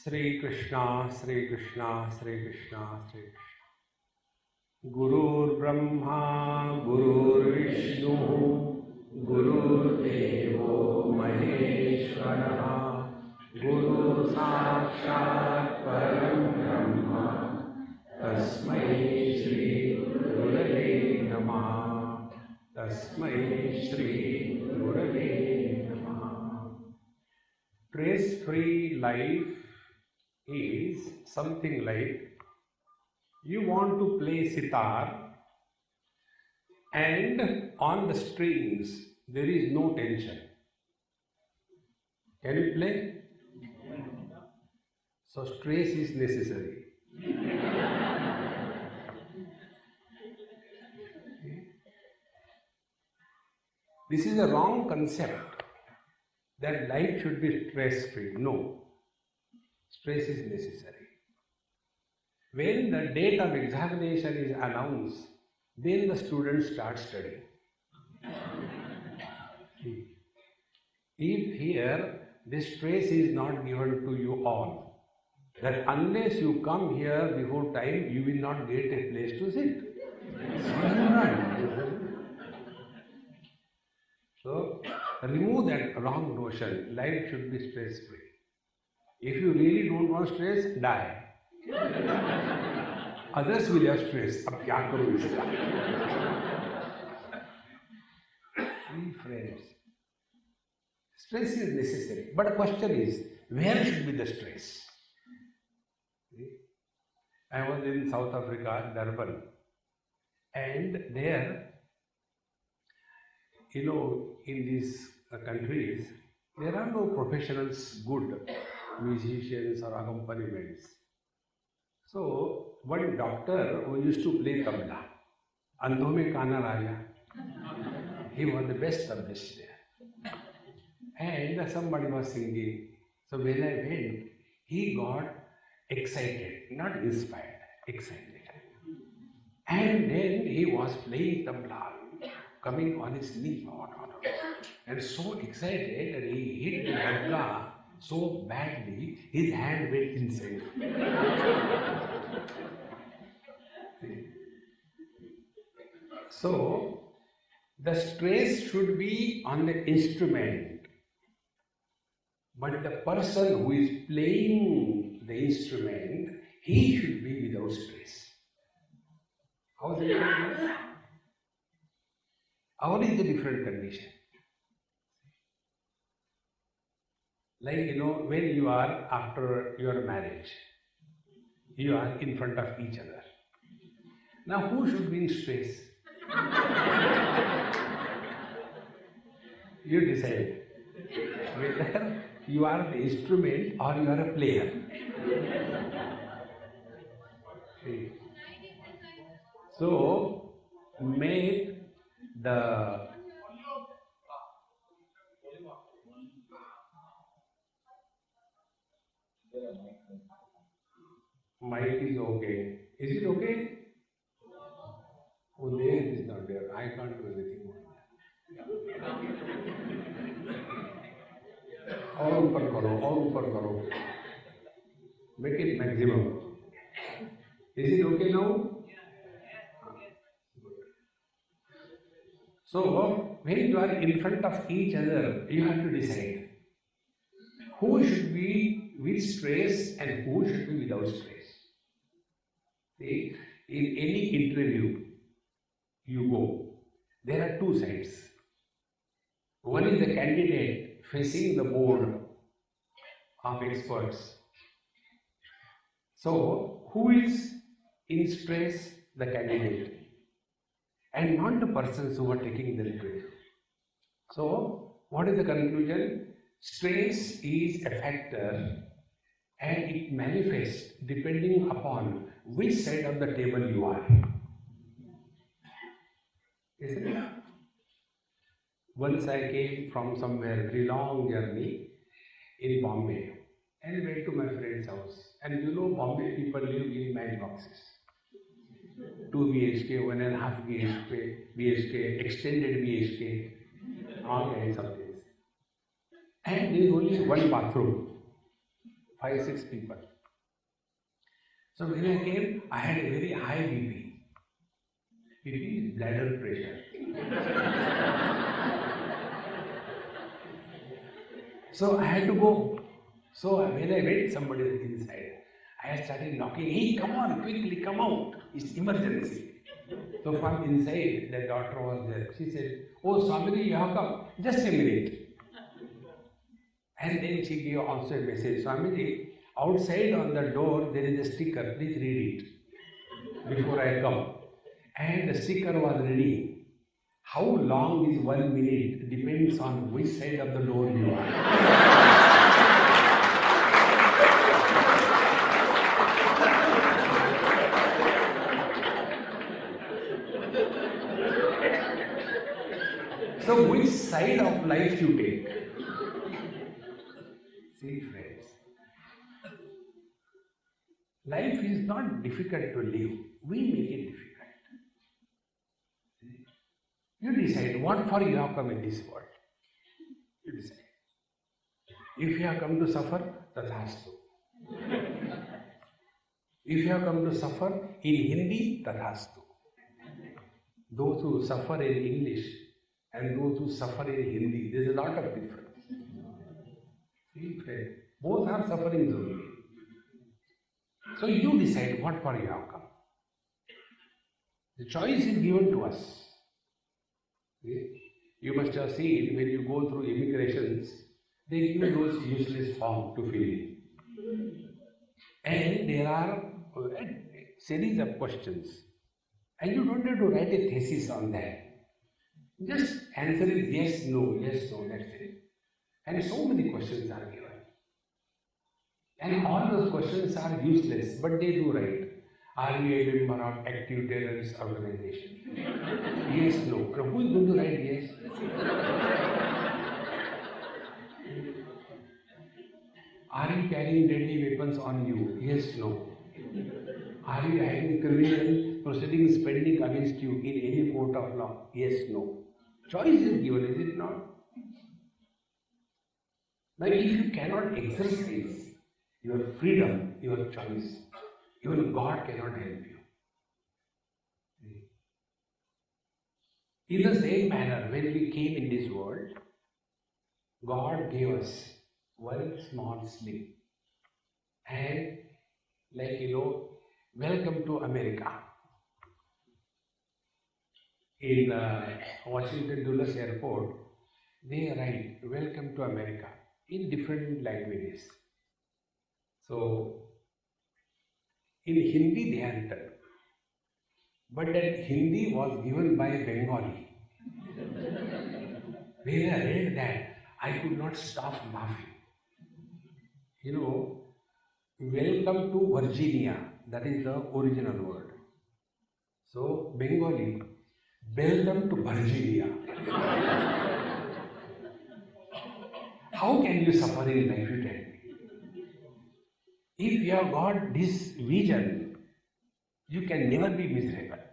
Sri Krishna, Sri Krishna, Sri Krishna, Sri Krishna. Gurur Brahma, Gurur Vishnu, Gurur Devo Maheshwara, Guru Sakshat Param Brahma, Tasmai Shri Gurave Namaha, Tasmai Shri Gurave Namaha. Stress-free life is something like you want to play sitar and on the strings there is no tension. Can you play? So stress is necessary. This is a wrong concept that life should be stress-free. No, stress is necessary. When the date of examination is announced, then the students start studying. If here this stress is not given to you all, that unless you come here before time, you will not get a place to sit. So remove that wrong notion. Life should be stress-free. If you really don't want stress, die. Others will have stress. अब क्या करूँ इसका? Friends, stress is necessary, but the question is, where should be the stress? I was in South Africa, Durban, and there, in these countries, there are no professionals, good musicians or accompaniments. So, one doctor who used to play tabla, Andho mein Kana Raja, he was the best tablaist there. And somebody was singing. So when I went, he got excited, not inspired, excited. And then he was playing tabla, coming on his knee, and so excited that he hit the tabla so badly, his hand went inside. So, the stress should be on the instrument, but the person who is playing the instrument, he should be without stress. How is it? Our is the different condition. Like, when you are after your marriage, you are in front of each other. Now, who should be in stress? You decide whether you are the instrument or you are a player. So, make the mic is okay. Is it okay? Oh, there it is not there. I can't do anything more. और ऊपर करो. Make it maximum. Is it okay now? So, when you are in front of each other, you have to decide who should be with stress and who should be without stress. See, in any interview you go, there are two sides. One is the candidate facing the board of experts. So, who is in stress? The candidate, and not the persons who are taking the interview. So, what is the conclusion? Stress is a factor and it manifests depending upon which side of the table you are. Isn't it? Once I came from somewhere, very long journey in Bombay, and went to my friend's house. And Bombay people live in matchboxes. 2 BHK, 1.5 BHK, extended BHK, all kinds of things. And there is only one bathroom. 5-6 people. So when I came, I had a very high BP. BP is bladder pressure. So I had to go. So when I went, somebody was inside. I started knocking. Hey, come on, quickly, come out. It's emergency. So from inside, the daughter was there. She said, "Oh, Swami, you have come. Just a minute." And then she gave also a message. "Swami, outside on the door there is a sticker. Please read it before I come." And the sticker was reading, "How long is 1 minute depends on which side of the door you are." So which side of life you take? See, friends, life is not difficult to live. We make it difficult. You decide what for you have come in this world. You decide. If you have come to suffer, tathastu. If you have come to suffer in Hindi, tathastu. Those who suffer in English and those who suffer in Hindi, there is a lot of difference. See, friend, both are suffering only. So you decide what for you have come. The choice is given to us. See? You must have seen when you go through immigrations, they give you those useless forms to fill in. And there are a series of questions. And you don't have to write a thesis on that. Just answer it yes, no, that's it. And so many questions are given. And all those questions are useless, but they do right. Are you a member of active terrorist organization? Yes, no. Now who is going to write yes? Are you carrying deadly weapons on you? Yes, no. Are you having criminal proceedings pending against you in any court of law? Yes, no. Choice is given, is it not? Now, if you cannot exercise your freedom, your choice, even God cannot help you. In the same manner, when we came in this world, God gave us one small slip. And welcome to America. In Washington Dulles Airport, they write, "Welcome to America," in different languages. So, in Hindi they have written, but that Hindi was given by Bengali. When I read that, I could not stop laughing. Welcome to Virginia, that is the original word. So, Bengali, welcome to Virginia. How can you suffer in life, you tell me? If you have got this vision, you can never be miserable.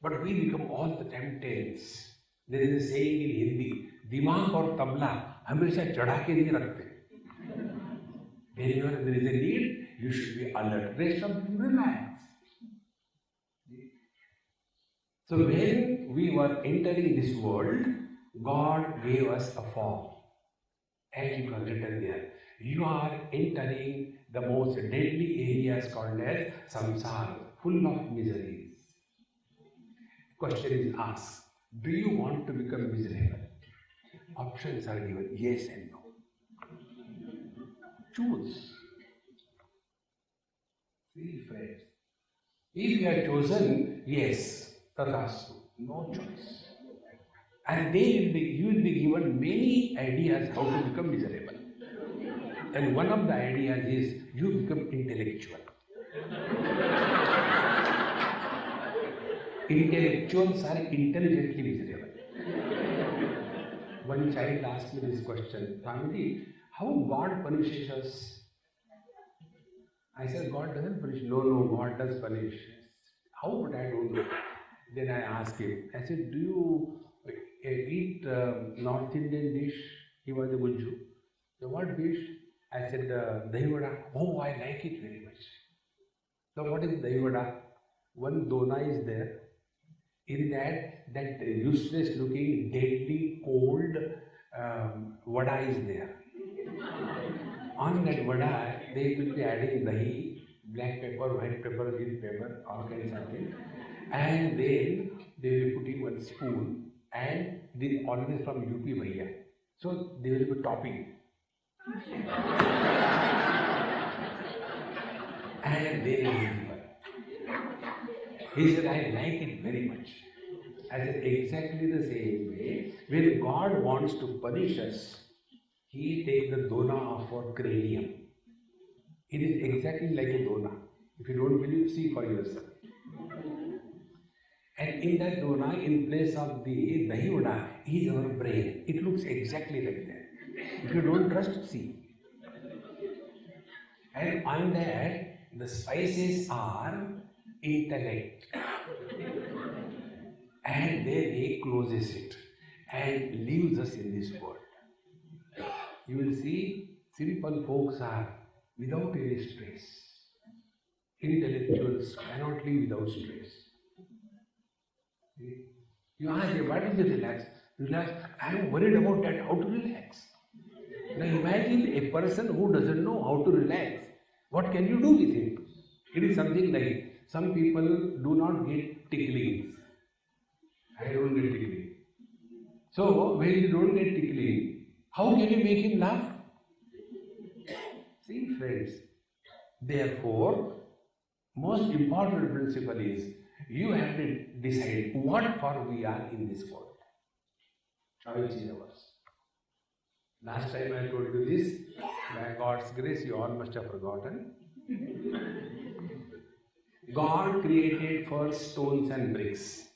But we become all the time tense. There is a saying in Hindi, दिमाग और तबला हमेशा चढ़ा के नहीं रखते. Whenever there is a need, you should be alert. Rest of them relax. So when we were entering this world, God gave us a form. And it was written there, you are entering the most deadly areas called as samsara, full of miseries. Question is asked, do you want to become miserable? Options are given, yes and no. Choose. See, friends, if you have chosen yes, tathastu, no choice. And you will be given many ideas how to become miserable. And one of the ideas is you become intellectual. Intellectuals are intelligently miserable. One child asked me this question, "Swamiji, how God punishes us?" I said, "God doesn't punish." No, God does punish. How? But I don't know. Then I asked him, I said, "Do you eat North Indian dish?" He was a Gunju. So what dish? I said, Dahi vada. Oh, I like it very much. So what is Dahi vada? One dona is there. In that useless looking, deadly cold vada is there. On that vada, they will be adding dahi, black pepper, white pepper, green pepper, all kinds of things. And then they will be putting one spoon, and this always from UP Bhaiya. So they will be topping. And then he said, I like it very much. I said, exactly the same way, when God wants to punish us, He takes the dona of our cranium. It is exactly like a dona. If you don't believe, see for yourself. And in that dona, in place of the dahi vada, is our brain. It looks exactly like that. If you don't trust, see. And on that, the spices are intellect. And then He closes it and leaves us in this world. You will see, simple folks are without any stress. Intellectuals cannot live without stress. You ask them, what is the relax? Relax, I am worried about that, how to relax. Now imagine a person who doesn't know how to relax. What can you do with him? It is something like, some people do not get ticklings. I don't get tickling. So, when you don't get tickling, how can you make him laugh? See, friends, therefore, most important principle is, you have to decide what for we are in this world. Which is ours. Last time I told you this, by God's grace, you all must have forgotten. God created first stones and bricks.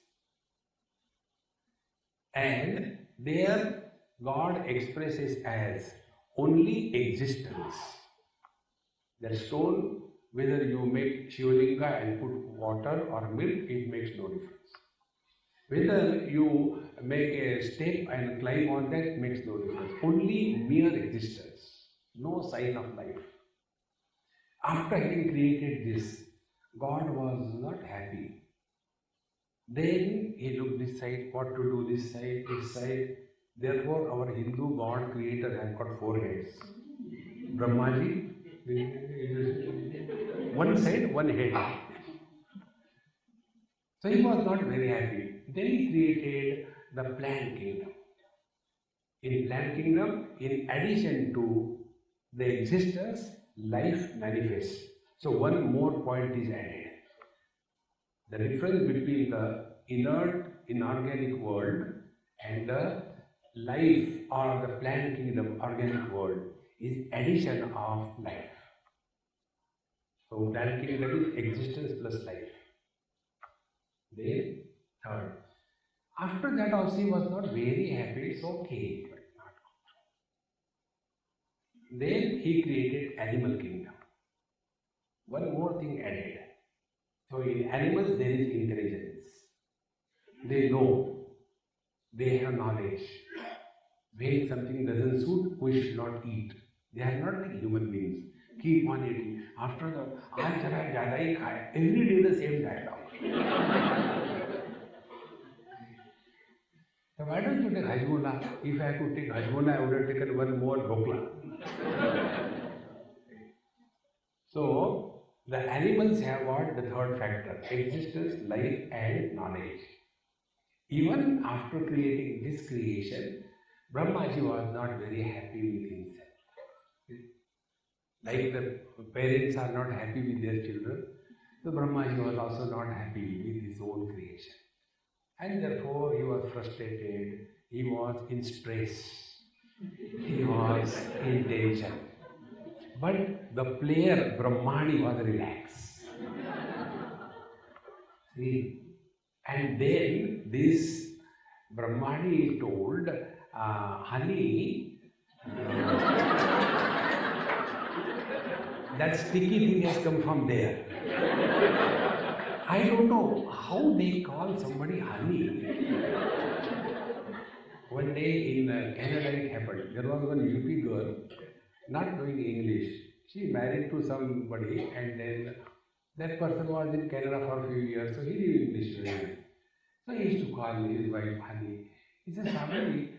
And there God expresses as only existence. The stone, whether you make Shivalinga and put water or milk, it makes no difference. Whether you make a step and climb on that, makes no difference. Only mere existence, no sign of life. After having created this, God was not happy. Then He looked this side, what to do this side. Therefore, our Hindu God creator has got 4 heads. Brahmaji, one side, one head. So He was not very happy. Then He created the plant kingdom. In plant kingdom, in addition to the existence, life manifests. So one more point is added. The difference between the inert, inorganic world and the life or the plant kingdom, organic world, is addition of life. So plant kingdom is existence plus life. Then third. After that also He was not very happy, it's okay, but not good. Then He created animal kingdom. One more thing added. So in animals there is intelligence. They know. They have knowledge. When something doesn't suit, we should not eat. They are not like human beings. Keep on eating. After the, aaj jara zyada hi khaya. Every day the same dialogue. So why don't you take Hajmola? If I could take Hajmola, I would have taken one more dhokla. So, the animals have what? The third factor, existence, life and knowledge. Even after creating this creation, Brahmaji was not very happy with himself. Like the parents are not happy with their children, so Brahmaji was also not happy with his own creation. And therefore he was frustrated, he was in stress, he was in tension. But the player Brahmani was relaxed. See? And then this Brahmani told, honey, that sticky thing has come from there. I don't know how they call somebody honey. One day in Canada it happened. There was one UP girl not knowing English. She married to somebody, and then that person was in Canada for a few years, so he knew English very well. So he used to call his wife honey. He said, Swami,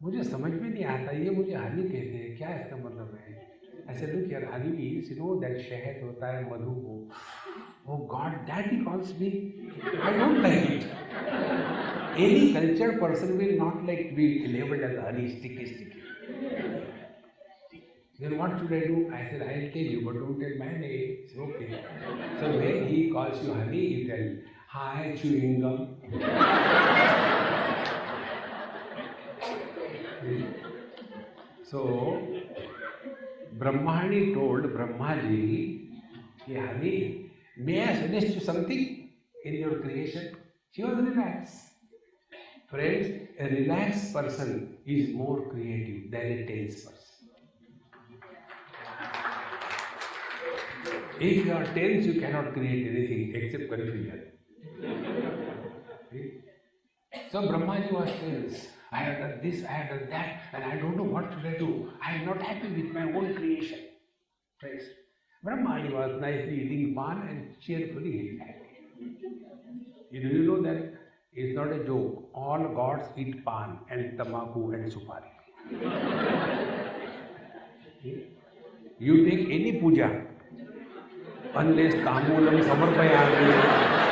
मुझे समझ में नहीं आता ये मुझे हनी कहते हैं, क्या इसका मतलब है? I said, look here, honey means, you know, that शहद होता है मधु को. Oh God, that he calls me. I don't like it. Any cultured person will not like to be labeled as honey, sticky. Then what should I do? I said, I'll tell you, but don't tell my name. It's okay. So when he calls you honey, you tell, hi, chewing gum. So, Brahmani told Brahmaji, honey, may I suggest you something in your creation? She was relaxed. Friends, a relaxed person is more creative than a tense person. If you are tense, you cannot create anything except confusion. So Brahmaji was tense. I have done this, I have done that, and I don't know what should I do. I am not happy with my own creation. Friends, Brahmaji was nicely eating pan and cheerfully eating happy. Do you know that it's not a joke? All gods eat pan and tamaku and supari. You take any puja, unless tamulam samarpayami.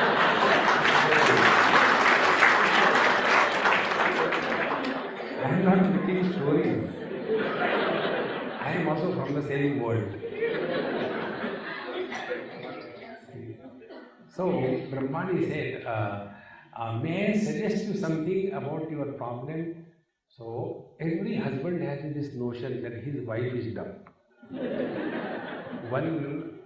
I am not speaking stories. I am also from the same world. So Brahmani said, may I suggest you something about your problem? So every husband has this notion that his wife is dumb. One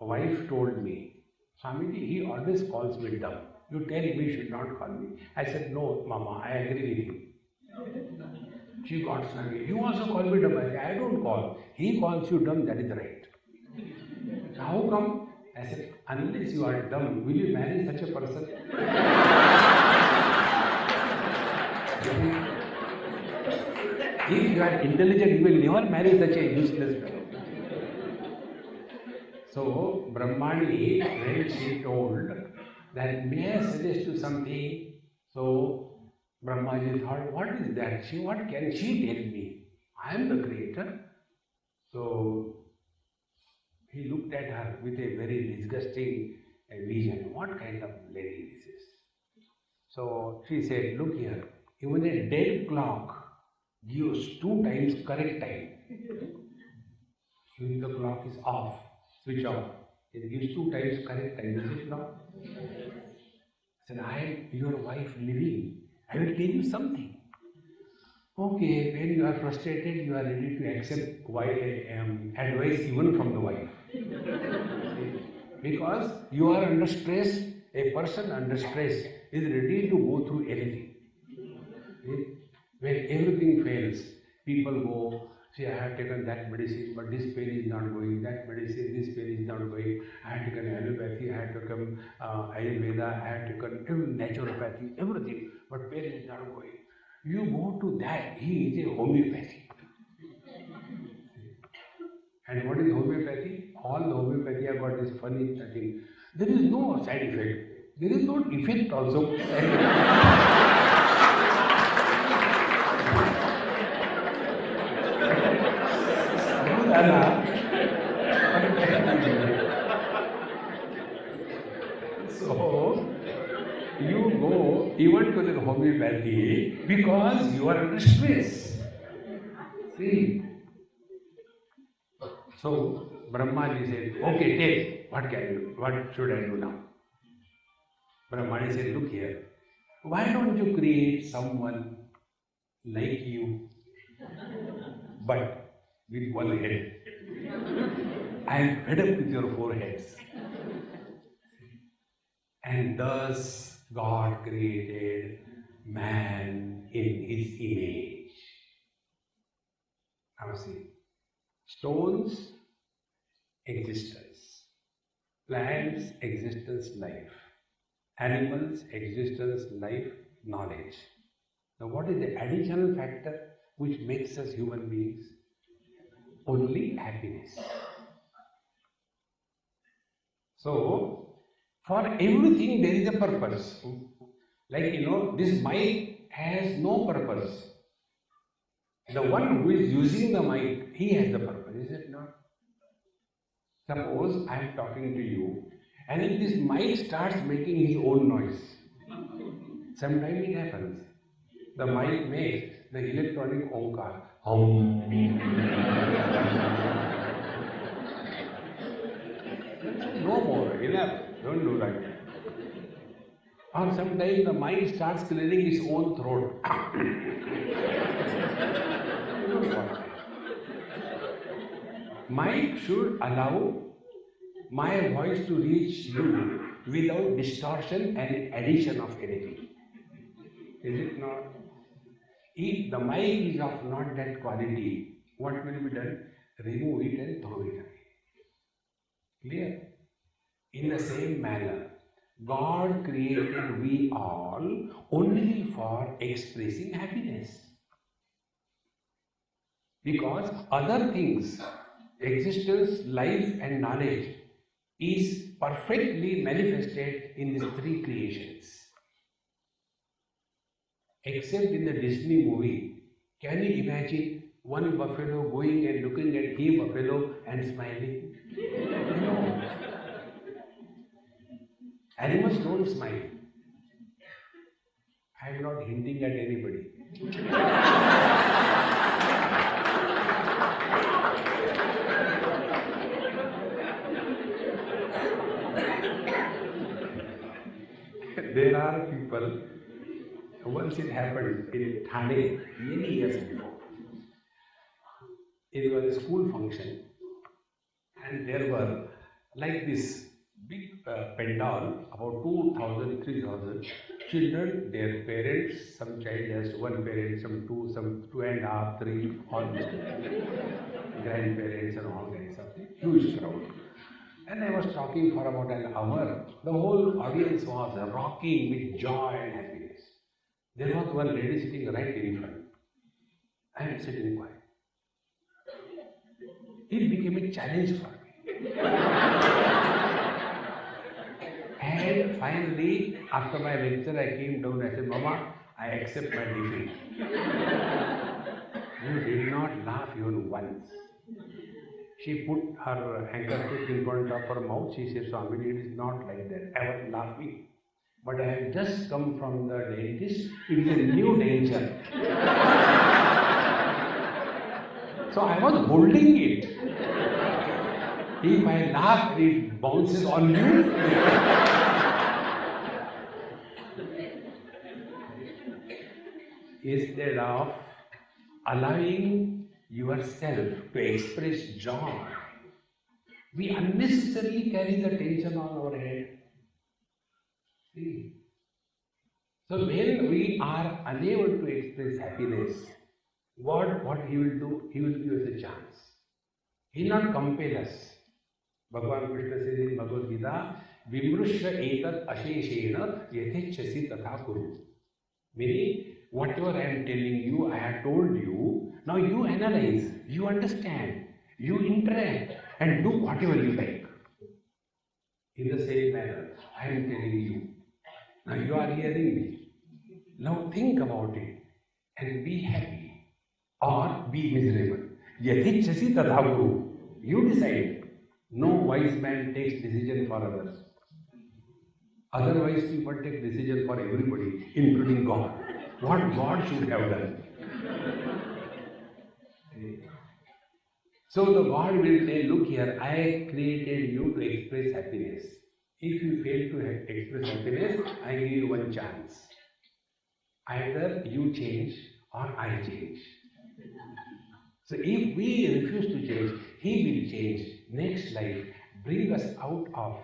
wife told me, Swamiji, he always calls me dumb. You tell him he should not call me. I said, no, Mama, I agree with you. She got Swami. You also call me dumb. I said, I don't call. He calls you dumb, that is right. How come? I said, unless you are dumb, will you marry such a person? If you are intelligent, you will never marry such a useless fellow. So, Brahmani, when she told that may I suggest you something, so Brahmaji thought, what is that? What can she tell me? I am the creator. So he looked at her with a very disgusting vision. What kind of lady this is? So she said, look here, even a dead clock gives 2 times correct time. If the clock is off, switch off, it gives 2 times correct time, is it not? I said, I am your wife living. I will tell you something. Okay, when you are frustrated, you are ready to accept advice even from the wife. Because you are under stress, a person under stress is ready to go through anything. When everything fails, people go, see, I have taken that medicine, but this pain is not going, that medicine, this pain is not going, I have taken allopathy, I have taken Ayurveda, I have taken naturopathy, everything, but pain is not going. You go to that, he is a homeopathy. And what is homeopathy? All the homeopathy have got this funny thing. There is no side effect. There is no effect also. So, you go even to the homeopathy because you are under stress. See? So, Brahmaji said, okay, what should I do now? Brahmaji said, look here, why don't you create someone like you, but with one head? I am fed up with your 4 heads. And thus God created man in his image. Now see, stones, existence. Plants, existence, life. Animals, existence, life, knowledge. Now what is the additional factor? which makes us human beings? Only happiness. So, for everything there is a purpose. Like, this mic has no purpose. The one who is using the mic, he has the purpose, is it not? Suppose I am talking to you, and if this mic starts making his own noise, sometimes it happens. The mic makes the electronic onkar, hum. No more, enough, don't do that. Or sometimes the mic starts clearing its own throat. Mic should allow my voice to reach you without distortion and addition of anything. Is it not? If the mic is of not that quality, what will be done? Remove it and throw it away. Clear? In the same manner, God created we all only for expressing happiness. Because other things, existence, life and knowledge is perfectly manifested in these three creations. Except in the Disney movie, can you imagine one buffalo going and looking at a buffalo and smiling? No. Animals don't smile. I am not hinting at anybody. There are people, once it happened in Thane, many years before. It was a school function, and there were like this big pandal, about 2,000, 3,000 children, their parents, some child has one parent, some 2.5, 3, all grandparents and all kinds of things, huge crowd. And I was talking for about an hour. The whole audience was rocking with joy and happiness. There was one lady sitting right in front. I am sitting quiet. It became a challenge for me. And finally, after my lecture, I came down and I said, Mama, I accept my defeat. You did not laugh even once. She put her handkerchief in front of her mouth. She said, Swami, it is not like that. I was laughing. But I have just come from the dentist. It is a new denture. So I was holding it. If I laugh, it bounces on you. Instead of allowing yourself to express joy, we unnecessarily carry the tension on our head. See? So when we are unable to express happiness, what He will do? He will give us a chance. He will not compel us. Bhagavan Krishna says in Bhagavad Gita, Vimrushya etat asheshena yethechasi tatha kuru. Meaning, whatever I am telling you, I have told you, now you analyze, you understand, you interact and do whatever you like. In the same manner, I am telling you. Now you are hearing me. Now think about it and be happy or be miserable. Yathichasi tatha kuru. You decide. No wise man takes decision for others. Otherwise, people take decision for everybody, including God. What God should have done. So the God will say, look here, I created you to express happiness. If you fail to express happiness, I give you one chance. Either you change or I change. So if we refuse to change, He will change. Next life, bring us out of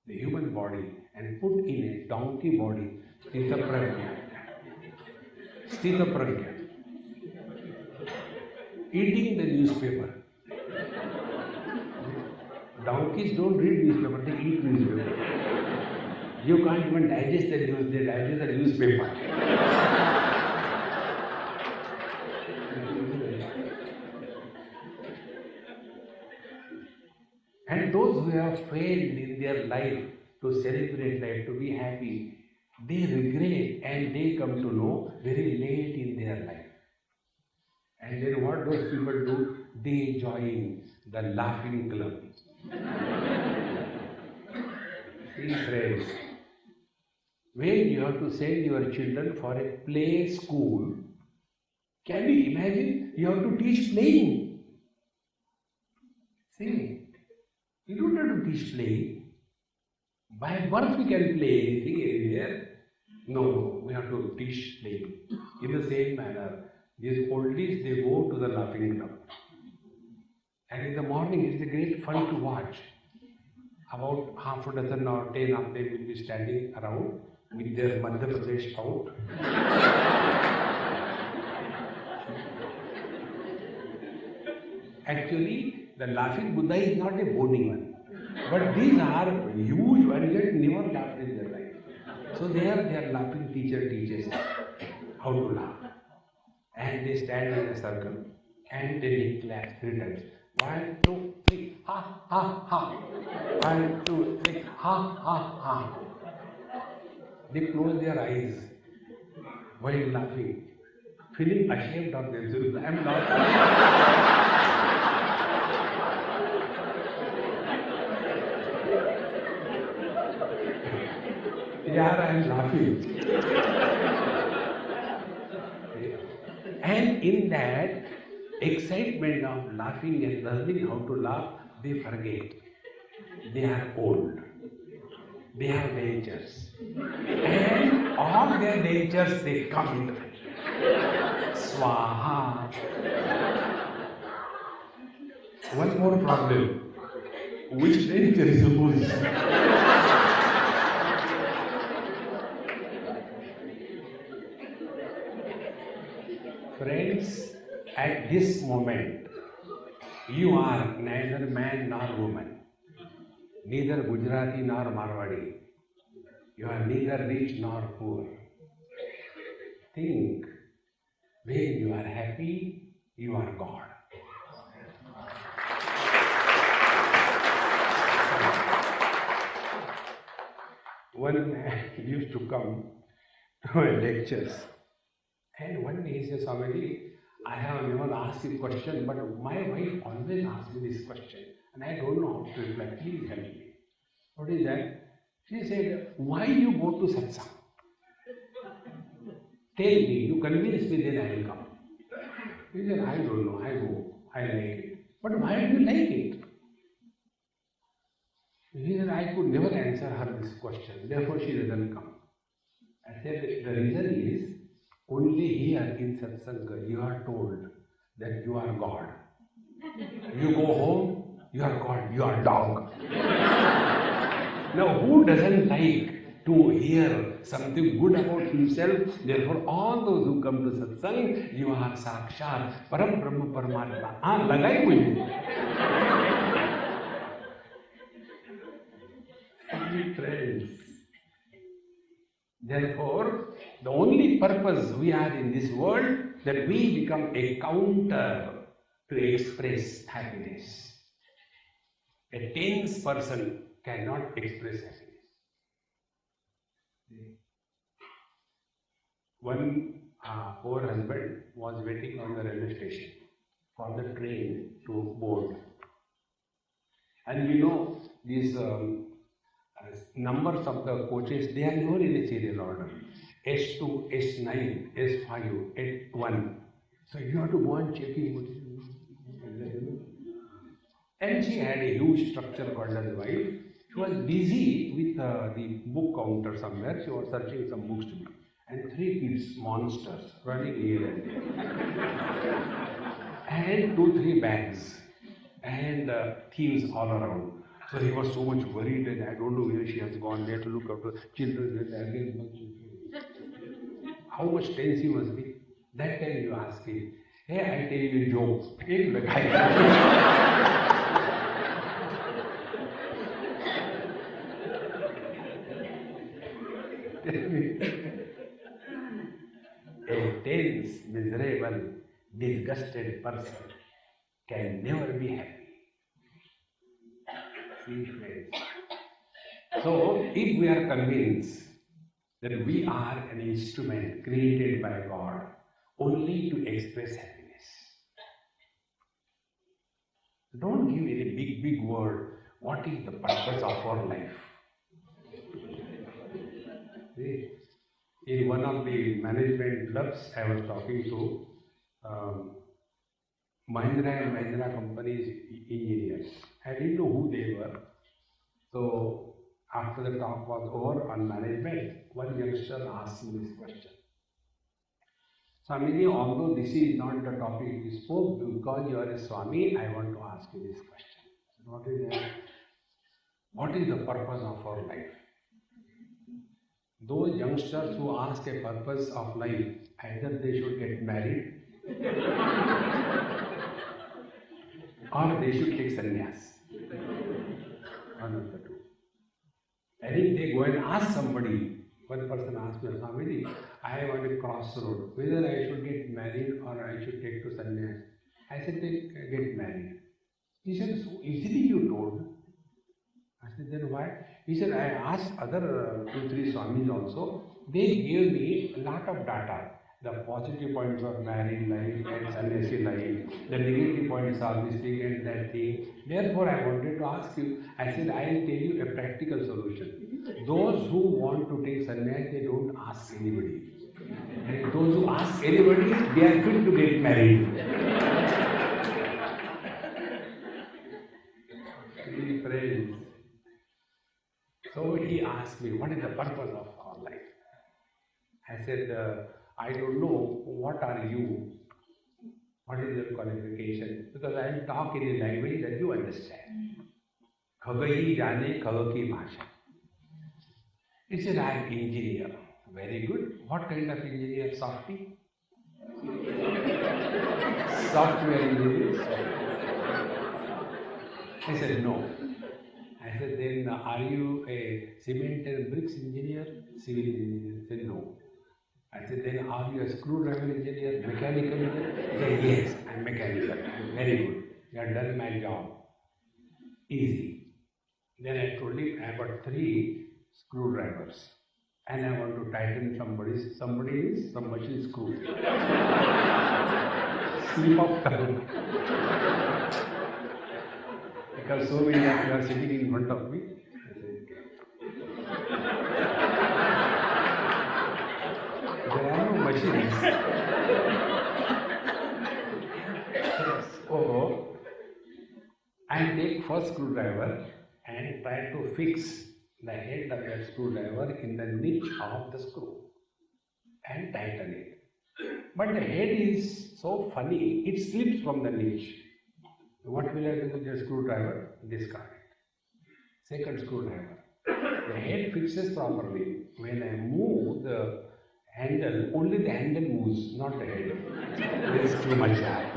the human body and put in a donkey body, Sthita Prajna. Sthita Prajna. Eating the newspaper. Donkeys don't read newspaper, they eat newspaper. You can't even digest the news, they digest the newspaper. And those who have failed in their life to celebrate life, to be happy, they regret and they come to know very late in their life. And then what those people do? They join the laughing club. See, friends, when you have to send your children for a play school, can you imagine? You have to teach playing. See, you don't have to teach playing. By birth we can play anything, anywhere. No, we have to teach playing. In the same manner, these oldies, they go to the laughing club. And in the morning, it is a great fun to watch. About half a dozen or 10 of them will be standing around with their Madhya Pradesh out. Actually, the laughing Buddha is not a bony one. But these are huge ones that never laughed in their life. So they have their laughing teacher teaches how to laugh. And they stand in a circle and they clap 3 times. 1, 2, 3, ha, ha, ha. 1, 2, 3, ha, ha, ha. They close their eyes while laughing, feeling ashamed of themselves. I am not. Yeah, I am laughing. And in that excitement of laughing and learning how to laugh, they forget. They are old. They have dangers. And all their dangers, they come into it. Swaha. One more problem. Which danger is whose? Friends, at this moment, you are neither man nor woman, neither Gujarati nor Marwadi. You are neither rich nor poor. Think, when you are happy, you are God. One man used to come to my lectures. And one day he said, Swami, I have never asked you a question, but my wife always asks me this question, and I don't know how to reply. Please help me. What is that? She said, why you go to satsang? Tell me, you convince me, then I will come. He said, I don't know, I go, I like it. But why do you like it? He said, I could never answer her this question, therefore she doesn't come. I said, the reason is, only here in satsanga you are told that you are God. You go home, you are God, you are dog. Now who doesn't like to hear something good about himself? Therefore all those who come to satsang, you are Sakshat, Param Brahma Paramatma. Lagai mujhe. Friends. Therefore, the only purpose we are in this world, that we become a counter to express happiness. A tense person cannot express happiness. One poor husband was waiting on the railway station for the train to board. And you know, these numbers of the coaches, they are never in a serial order. S2, S9, S5, S1. So you have to go and check in. And she had a huge structure called as wife. She was busy with the book counter somewhere. She was searching some books to me. And 3 kids, monsters, running here and there. And 2-3 bags. And thieves all around. So he was so much worried, and I don't know where she has gone. They have to look after children. How much tense he must be. That time you ask him, hey, I tell you a joke. A tense, miserable, disgusted person can never be happy. Three friends. So, if we are convinced that we are an instrument created by God only to express happiness, don't give any big word. What is the purpose of our life? See, in one of the management clubs, I was talking to Mahindra and Mahindra companies engineers. I didn't know who they were. So after the talk was over on management, one youngster asked me this question. Swamiji, although this is not the topic we spoke, because you are a Swami, I want to ask you this question. What is that? What is the purpose of our life? Those youngsters who ask a purpose of life, either they should get married or they should take sannyas. One of the two. And if they go and ask somebody, one person asked me, Swamiji, I want a crossroad, whether I should get married or I should take to sannyas. I said, get married. He said, so easily you told. I said, then why? He said, I asked other 2-3 Swamis also. They gave me a lot of data. The positive points of married life and sannyasi life, the negative points of this thing and that thing. Therefore, I wanted to ask you, I said, I will tell you a practical solution. Those who want to take sannyas, they don't ask anybody. And those who ask anybody, they are fit to get married. Friends. So he asked me, what is the purpose of our life? I said, I don't know, what are you? What is your qualification? Because I will talk in a language that you understand. Khagayi jane khag ki bhasha. He said, I am engineer. Very good. What kind of engineer? Softy? Software engineer? I said, no. I said, then are you a cement and bricks engineer? Civil engineer? He said, no. I said, then are you a screwdriver engineer? Mechanical engineer? He said, yes, I'm mechanical. Very good. You have done my job. Easy. Then I told him, I got 3 screwdrivers. And I want to tighten some machine screw. Slip of tongue. Because so many of you are sitting in front of me. There are no machines. So, I take first screwdriver and try to fix the head of that screwdriver in the niche of the screw and tighten it. But the head is so funny, it slips from the niche. What will I do with the screwdriver? Discard it. Second screwdriver. The head fixes properly. When I move the handle, only the handle moves, not the head. There is too much hair.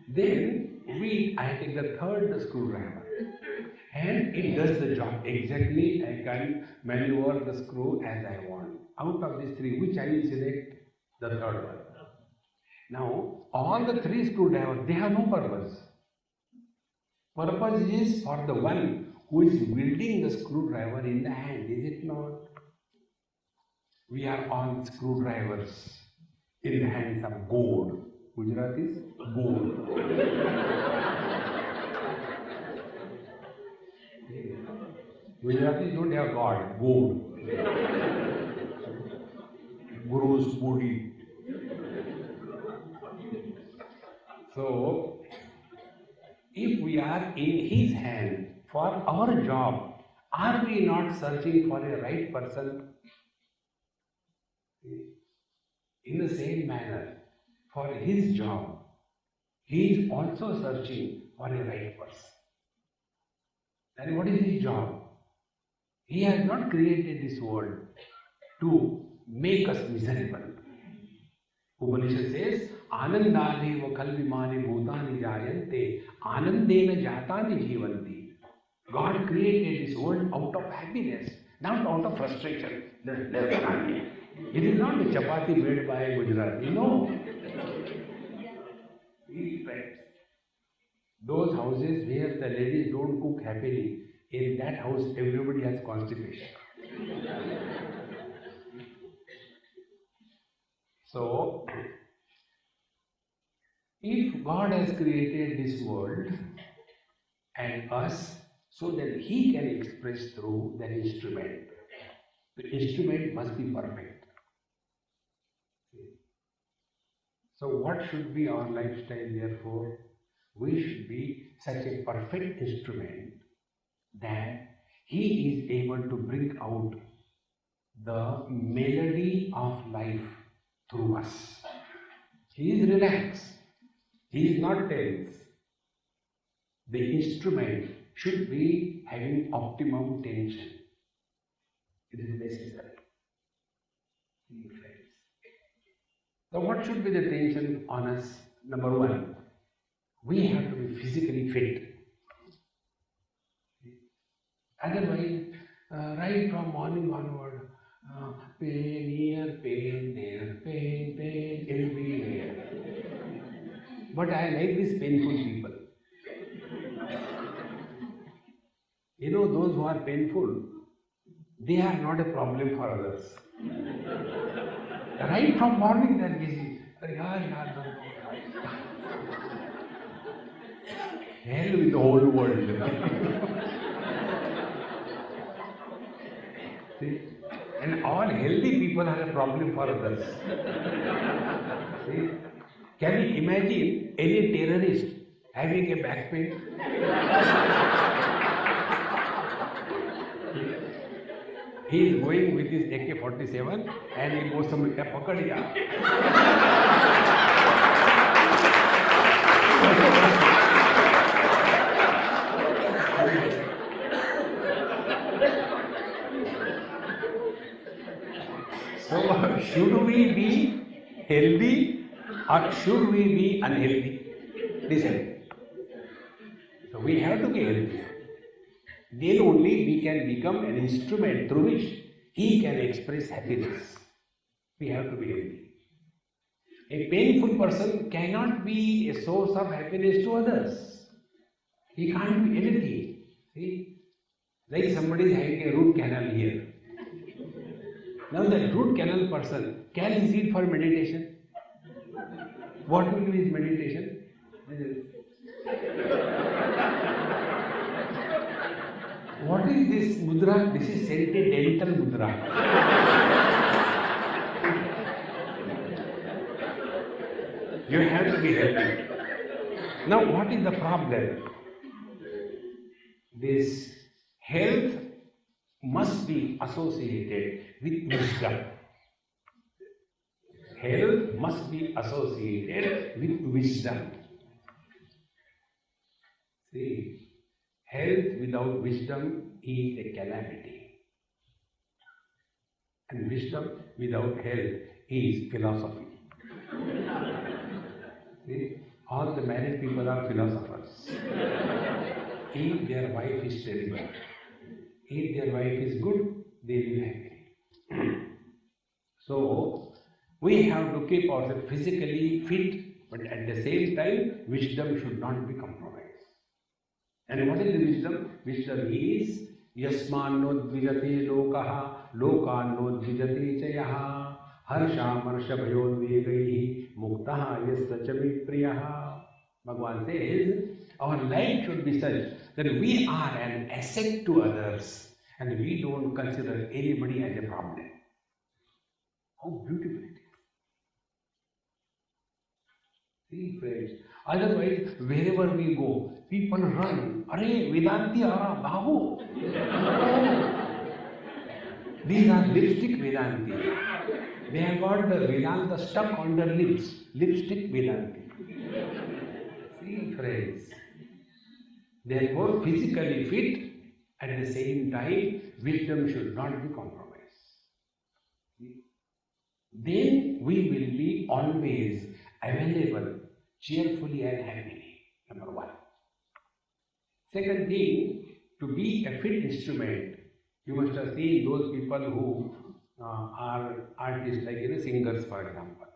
Then I take the third screwdriver. And it does the job exactly. I can maneuver the screw as I want. Out of these 3, which I will select? The third one. Now, all the 3 screwdrivers, they have no purpose. Purpose is for the one who is wielding the screwdriver in the hand, is it not? We are all screwdrivers in the hands of God. Gujarati is God. Gujaratis don't have God, God. Guru's body. So, if we are in His hand for our job, are we not searching for a right person? In the same manner, for His job, He is also searching for a right person. And what is His job? He has not created this world to make us miserable. Upanishad says, Anandadeva kalvimani bhutani jayante anandena jatani jivanti. God created this world out of happiness, not out of frustration. It is not the chapati made by Gujarati, no. Those houses where the ladies don't cook happily, in that house everybody has constipation. So, if God has created this world and us so that He can express through that instrument, the instrument must be perfect. So what should be our lifestyle therefore? We should be such a perfect instrument that He is able to bring out the melody of life through us. He is relaxed. He is not tense. The instrument should be having optimum tension. It is necessary. So what should be the tension on us? Number one, we have to be physically fit. Otherwise, right from morning onward, pain here, pain there, pain everywhere. But I like these painful people. You know, those who are painful, they are not a problem for others. Right from morning they are busy. Hell with the whole world. See? And all healthy people have a problem for others. See? Can you imagine any terrorist having a back pain? He is going with his AK-47 and he goes somewhere, pakad liya. So, should we be healthy or should we be unhealthy? Listen. So, we have to be healthy. Then only we can become an instrument through which He can express happiness. We have to be healthy. A painful person cannot be a source of happiness to others. He can't be anything. See? Like somebody is having a root canal here. Now that root canal person, can he sit for meditation? What will be his meditation? What is this mudra? This is sentimental mudra. You have to be healthy. Now, what is the problem? This health must be associated with wisdom. Health must be associated with wisdom. See? Health without wisdom is a calamity. And wisdom without health is philosophy. See? All the married people are philosophers. If their wife is terrible, if their wife is good, they will be happy. So, we have to keep ourselves physically fit, but at the same time, wisdom should not be compromised. And what is the wisdom? Wisdom is yasmanodvijate lokaha lokannodvijate chayaha harsha marsha bhayodvegaihi muktaha yasacha priyaha. Bhagavan says, our life should be such that we are an asset to others and we don't consider anybody as a problem. How beautiful it is. See, friends, otherwise, wherever we go, people run. Arey, Vedanti Ara, Babu. These are lipstick Vedanti. They have got the Vedanta stuck on their lips. Lipstick Vedanti. See, friends. Therefore, physically fit, at the same time, wisdom should not be compromised. See? Then we will be always available, cheerfully and happily. Number one. Second thing, to be a fit instrument, you must have seen those people who are artists, like singers, for example.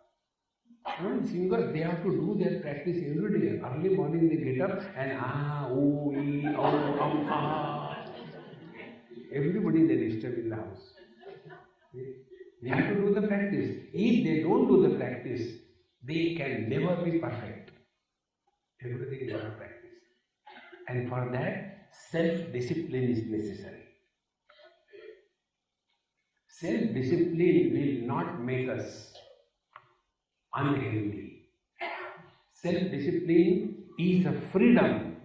Singers, they have to do their practice every day. Early morning they get up and ooh, ee, ah. Everybody they disturb in the house. They have to do the practice. If they don't do the practice, they can never be perfect. Everything they have to practice. And for that, self-discipline is necessary. Self-discipline will not make us unhealthy. Self-discipline is a freedom.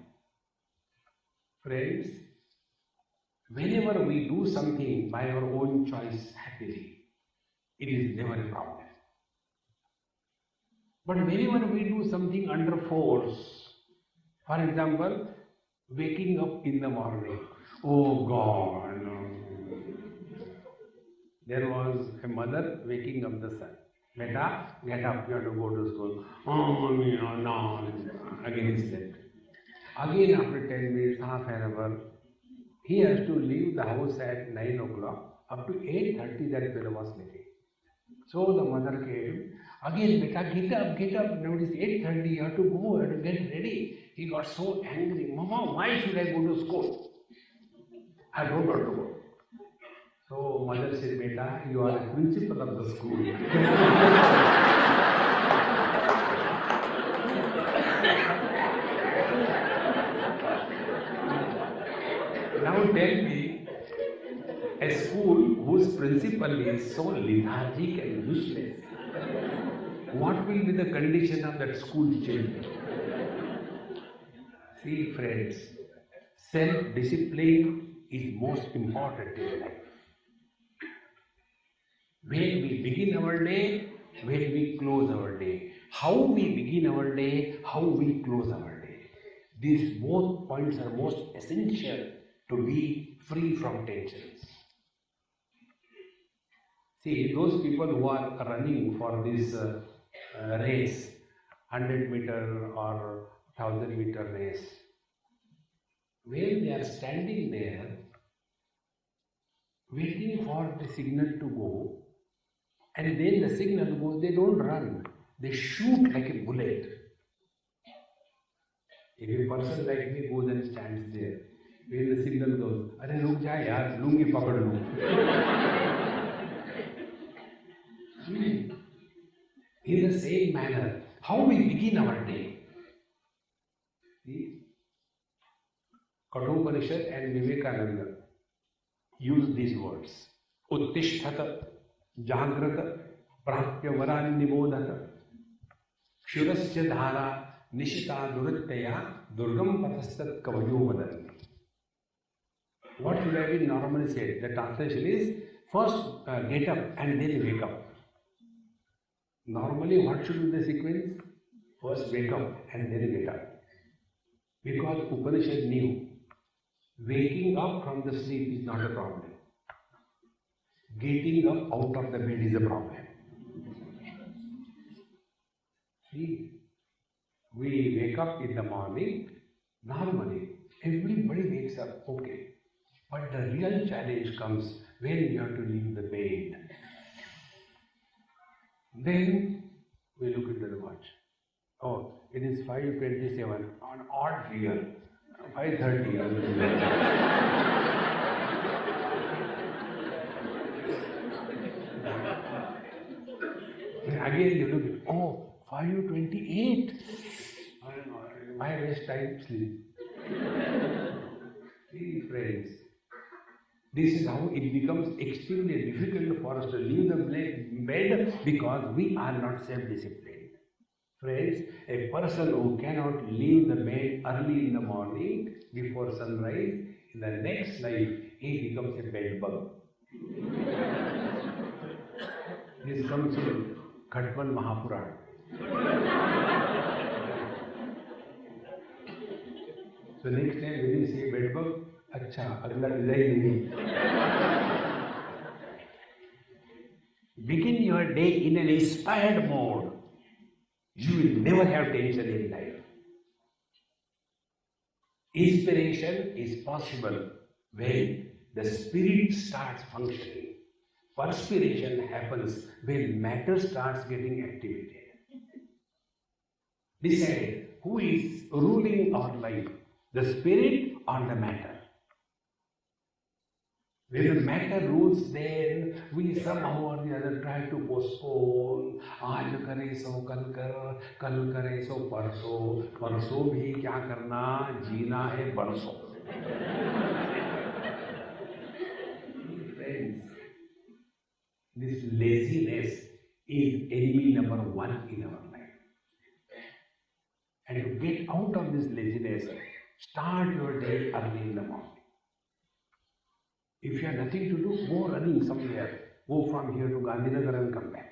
Friends, whenever we do something by our own choice happily, it is never a problem. But whenever we do something under force, for example, waking up in the morning, oh God, no. There was a mother waking up the son. Beta, get up, you have to go to school. Oh, no. Again he slept. Again after 10 minutes, half an hour, he has to leave the house at 9 o'clock. Up to 8:30 that fellow was sleeping. So the mother came. Again, beta, get up. Now it is 8:30, you have to go, you have to get ready. He got so angry. Mama, why should I go to school? I don't want to go. So mother said, beta, you are the principal of the school. Now tell me, a school whose principal is so lethargic and useless, what will be the condition of that school children? See friends, self-discipline is most important in life. When we begin our day, when we close our day. How we begin our day, how we close our day. These both points are most essential to be free from tensions. See, those people who are running for this race, 100-meter or 1000-meter race, when they are standing there, waiting for the signal to go, and then the signal goes, they don't run, they shoot like a bullet. If a person like me goes and stands there, when the signal goes, "Arey ruk ja yaar, lungi pakad lu." In the same manner, how we begin our day. See, Kathopanishad and Vivekananda use these words. Uttishthat Jagrata Prapya Varan Nibodhata Kshurasya Dhara Nishita Duritaya Durgam Pathastat Kavayo Vadan. What should have been normally said? The translation is first get up and then wake up. Normally, what should be the sequence? First wake up and then get up. Because Upanishad knew waking up from the sleep is not a problem. Getting up out of the bed is a problem. See, we wake up in the morning, normally, everybody wakes up, okay. But the real challenge comes when you have to leave the bed. Then we look into the watch. Oh, it is 5:27 on odd figure. 5:30. Again you look at, oh, 5:28. Why waste time sleep? See friends, this is how it becomes extremely difficult for us to leave the bed because we are not self-disciplined. Friends, a person who cannot leave the bed early in the morning before sunrise, in the next life he becomes a bed bug. This comes in Khatwan Mahapuran. So next time when you see a bed bug, अच्छा अगला design नहीं. Begin your day in an inspired mode. You will never have tension in life. Inspiration is possible when the spirit starts functioning. Perspiration happens when matter starts getting activated. decide who is ruling our life, the spirit or the matter. When the matter rules, then we somehow or the other try to postpone. आज करे सो कल करे सो परसों भी क्या करना, जीना है बरसों. Friends, this laziness is enemy number one in our life. And to get out of this laziness, start your day early in the morning. If you have nothing to do, go running somewhere. Go from here to Gandhinagar and come back.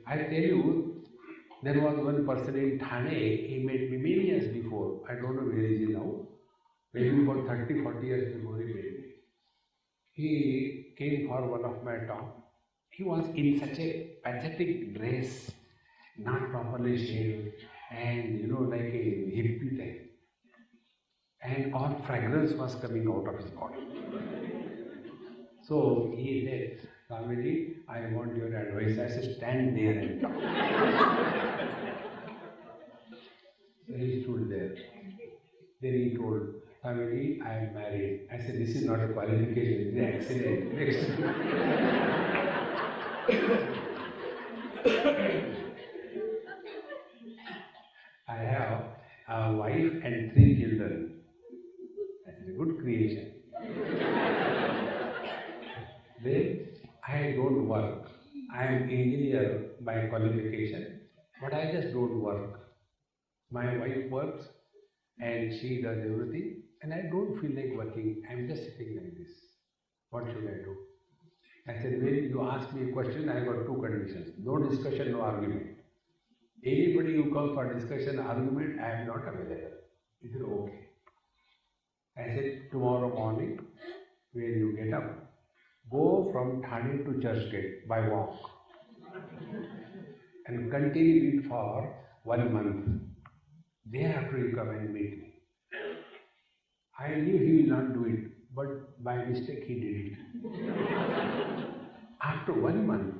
I tell you, there was one person in Thane, he met me many years before. I don't know where is he now. Maybe about 30, 40 years before he met me. He came for one of my talk. He was in such a pathetic dress, not properly shaved, and like a hippie type. And all fragrance was coming out of his body. So he said, Swamiji, I want your advice. I said, stand there and talk. So he stood there. Then he told, Swamiji, I am married. I said, this is not a qualification, it is an accident. I have a wife and 3 children. That's a good creation. Then I don't work. I am engineer by qualification, but I just don't work. My wife works and she does everything, and I don't feel like working. I am just sitting like this. What should I do? I said, when you ask me a question, I got 2 conditions. No discussion, no argument. Anybody who comes for discussion, argument, I am not available. He said, okay. I said, tomorrow morning, when you get up, go from Thane to Churchgate by walk and continue it for 1 month. Thereafter you come and meet me. I knew he will not do it, but by mistake he did it. After 1 month,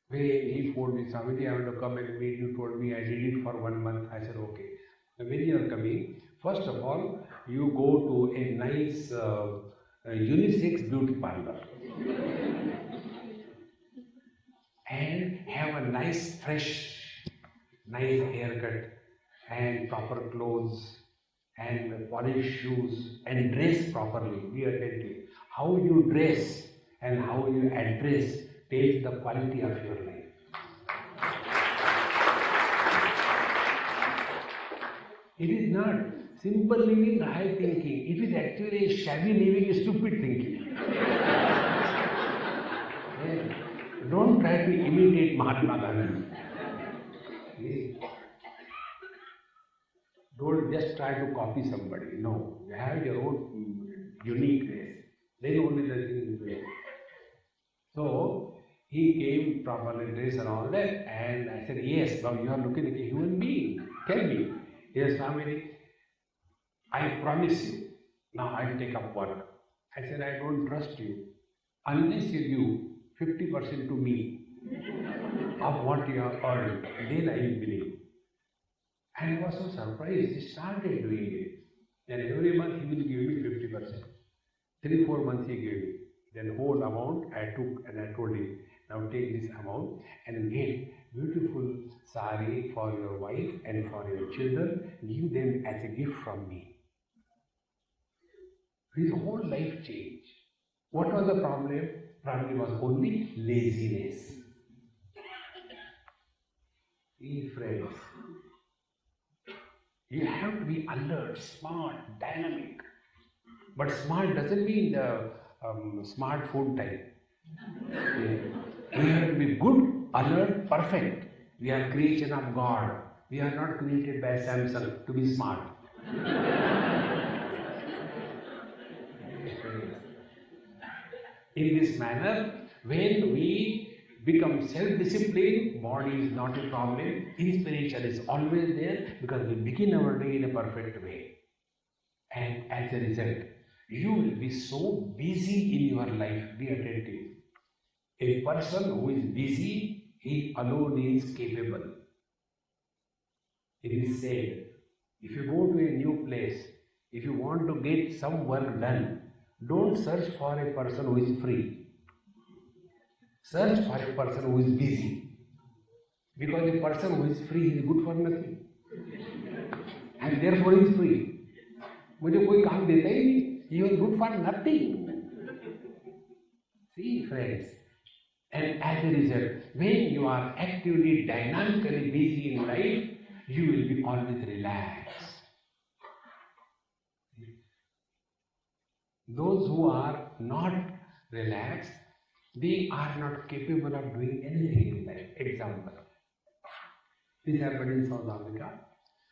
when he told me, Swamiji, I want to come and meet you, told me I did it for 1 month. I said, okay. When you are coming, first of all, you go to a nice unisex beauty parlor and have a nice, fresh, nice haircut and proper clothes and polished shoes and dress properly. Be attentive. How you dress and how you address tells the quality of your life. It is not simple living, high thinking. It is actually a shabby living, stupid thinking. Yeah. Don't try to imitate Mahatma Gandhi. Yeah. Don't just try to copy somebody. No, you have your own uniqueness. Then only the thing is there. So he came properly dressed and all that, and I said, yes, now you are looking at a human being. Tell me. Yes, Swami, I promise you, now I'll take up work. I said, I don't trust you unless you give 50% to me of what you have earned. Then I will believe. And I was so surprised. He started doing it. And every month he will give me 50%. 3-4 months he gave me. Then whole amount I took and I told him, now take this amount and get beautiful sari for your wife and for your children. Give them as a gift from me. His whole life changed. What was the problem? Problem was only laziness. See, friends, you have to be alert, smart, dynamic. But smart doesn't mean the smartphone type. We have to be good, alert, perfect. We are creation of God. We are not created by Samsung to be smart. In this manner, when we become self-disciplined, body is not a problem, inspiration is always there because we begin our day in a perfect way. And as a result, you will be so busy in your life, be attentive. A person who is busy, he alone is capable. It is said, if you go to a new place, if you want to get some work done, don't search for a person who is free. Search for a person who is busy. Because a person who is free is good for nothing. And therefore he is free. मुझे कोई काम देता ही नहीं. He was good for nothing. See, friends. And as a result, when you are actively, dynamically busy in life, you will be always relaxed. Those who are not relaxed, they are not capable of doing anything in life. Example. This happened in South Africa.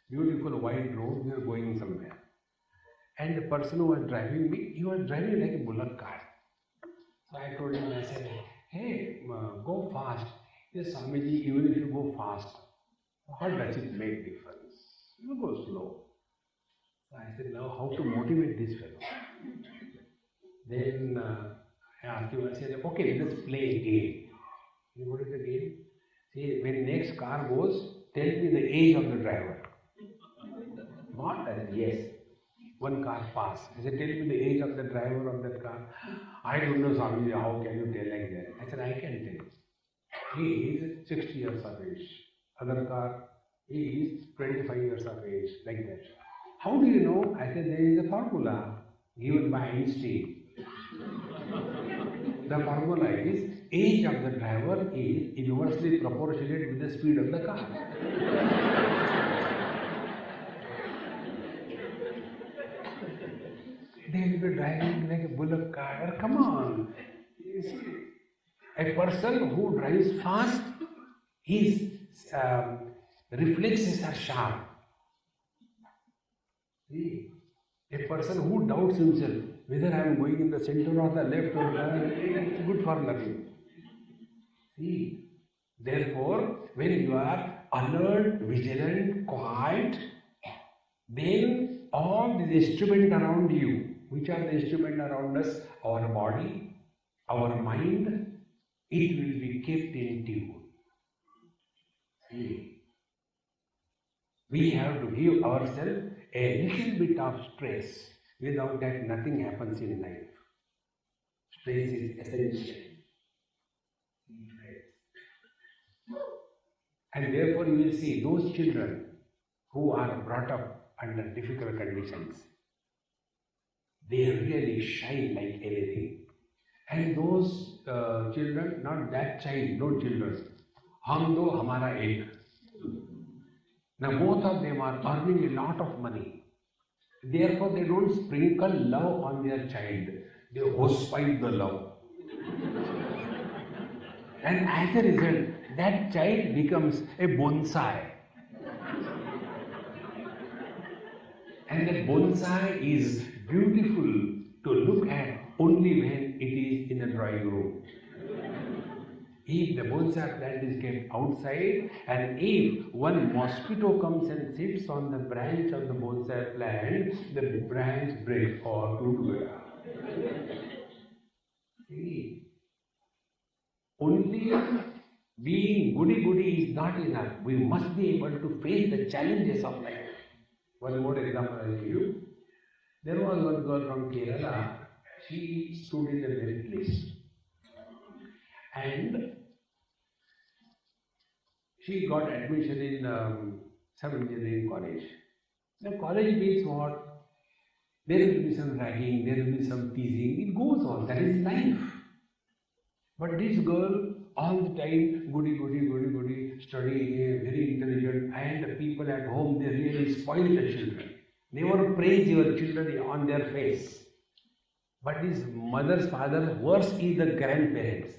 Beautiful wide road, we were going somewhere. And the person who was driving me, he was driving like a bullock cart. So I told him, I said, hey, go fast. He said, Swamiji, even if you go fast, what does it make difference? You go slow. So I said, now how to motivate this fellow? Then I asked him, I said, okay, let's play a game. What is the game? See, when next car goes, tell me the age of the driver. What? I said, yes. One car passed. I said, tell me the age of the driver of that car. I don't know, Swami, how can you tell like that? I said, I can tell. He is 60 years of age. Other car, he is 25 years of age, like that. How do you know? I said, there is a formula given by Einstein. The formula is, age of the driver is inversely proportionate with the speed of the car. They will be driving like a bullock cart. Come on. You see, a person who drives fast, his reflexes are sharp. See, a person who doubts himself, whether I am going in the center or the left or the right, it's good for nothing. See, therefore, when you are alert, vigilant, quiet, then all the instruments around you, which are the instruments around us, our body, our mind, it will be kept in tune. See, we have to give ourselves a little bit of stress. Without that, nothing happens in life. Stress is essential. And therefore, you will see those children who are brought up under difficult conditions, they really shine like anything. And those children, not that child, no children, hum do hamara ek. Now both of them are earning a lot of money. Therefore they don't sprinkle love on their child. They hosepipe the love. And as a result, that child becomes a bonsai. And that bonsai is beautiful to look at only when it is in a drawing room. If the bonsai plant is kept outside, and if one mosquito comes and sits on the branch of the bonsai plant, the branch breaks or together. See, only being goody-goody is not enough. We must be able to face the challenges of life. One more example I will give you. There was one girl from Kerala. She stood in the merit list. And she got admission in some engineering college. Now college means what? There will be some ragging, there will be some teasing. It goes on. That is life. But this girl, all the time, goody, studying, very intelligent, and the people at home, they really spoil the children. Never praise your children on their face. But this mother's father, worse is the grandparents.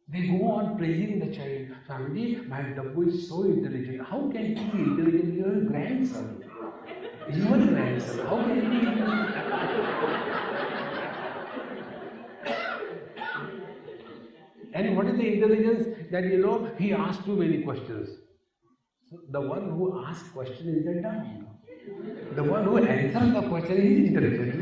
They go on praising the child. Swamiji, my Dabbu is so intelligent. How can he be intelligent? You are a grandson. You are a grandson. How can he be intelligent? And what is the intelligence? That he asked too many questions. So the one who asks question is the dumb. The one who answers the question is intelligent.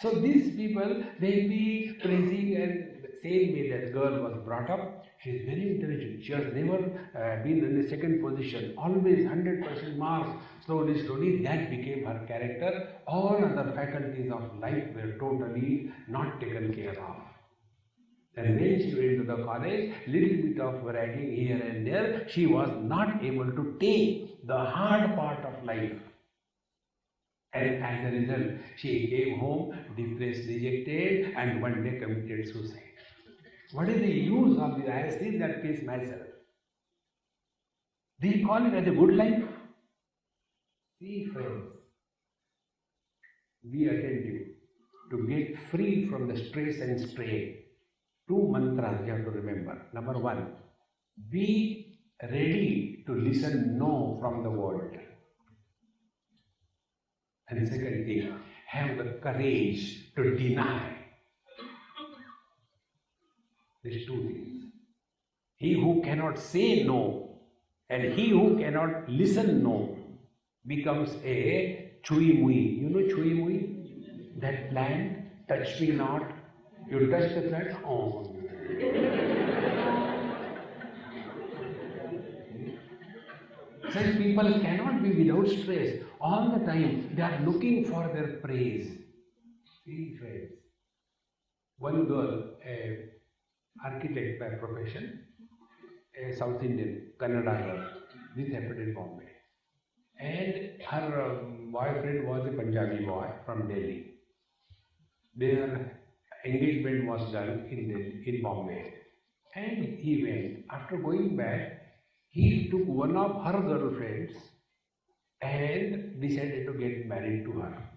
So these people, they'll be praising, and same way that girl was brought up. She is very intelligent. She has never been in the second position. Always 100% marks. Slowly, slowly, that became her character. All other faculties of life were totally not taken care of. And when she went to the college, little bit of writing here and there, she was not able to take the hard part of life. And as a result, she came home depressed, dejected, and one day committed suicide. What is the use of this? I have seen that case myself. Do you call it as a good life? See, friends, be attentive to get free from the stress and strain. Two mantras you have to remember. Number one, be ready to listen no from the world. And second thing, have the courage to deny. These two things. He who cannot say no and he who cannot listen no becomes a chui mui. You know chui mui? That plant, touch me not. You touch the plant, oh. Such people cannot be without stress. All the time they are looking for their praise. See, friends. One girl, a architect by profession, a South Indian, Kannada girl. This happened in Bombay. And her boyfriend was a Punjabi boy from Delhi. Their engagement was done in Bombay. And he went. After going back, he took one of her girlfriends and decided to get married to her.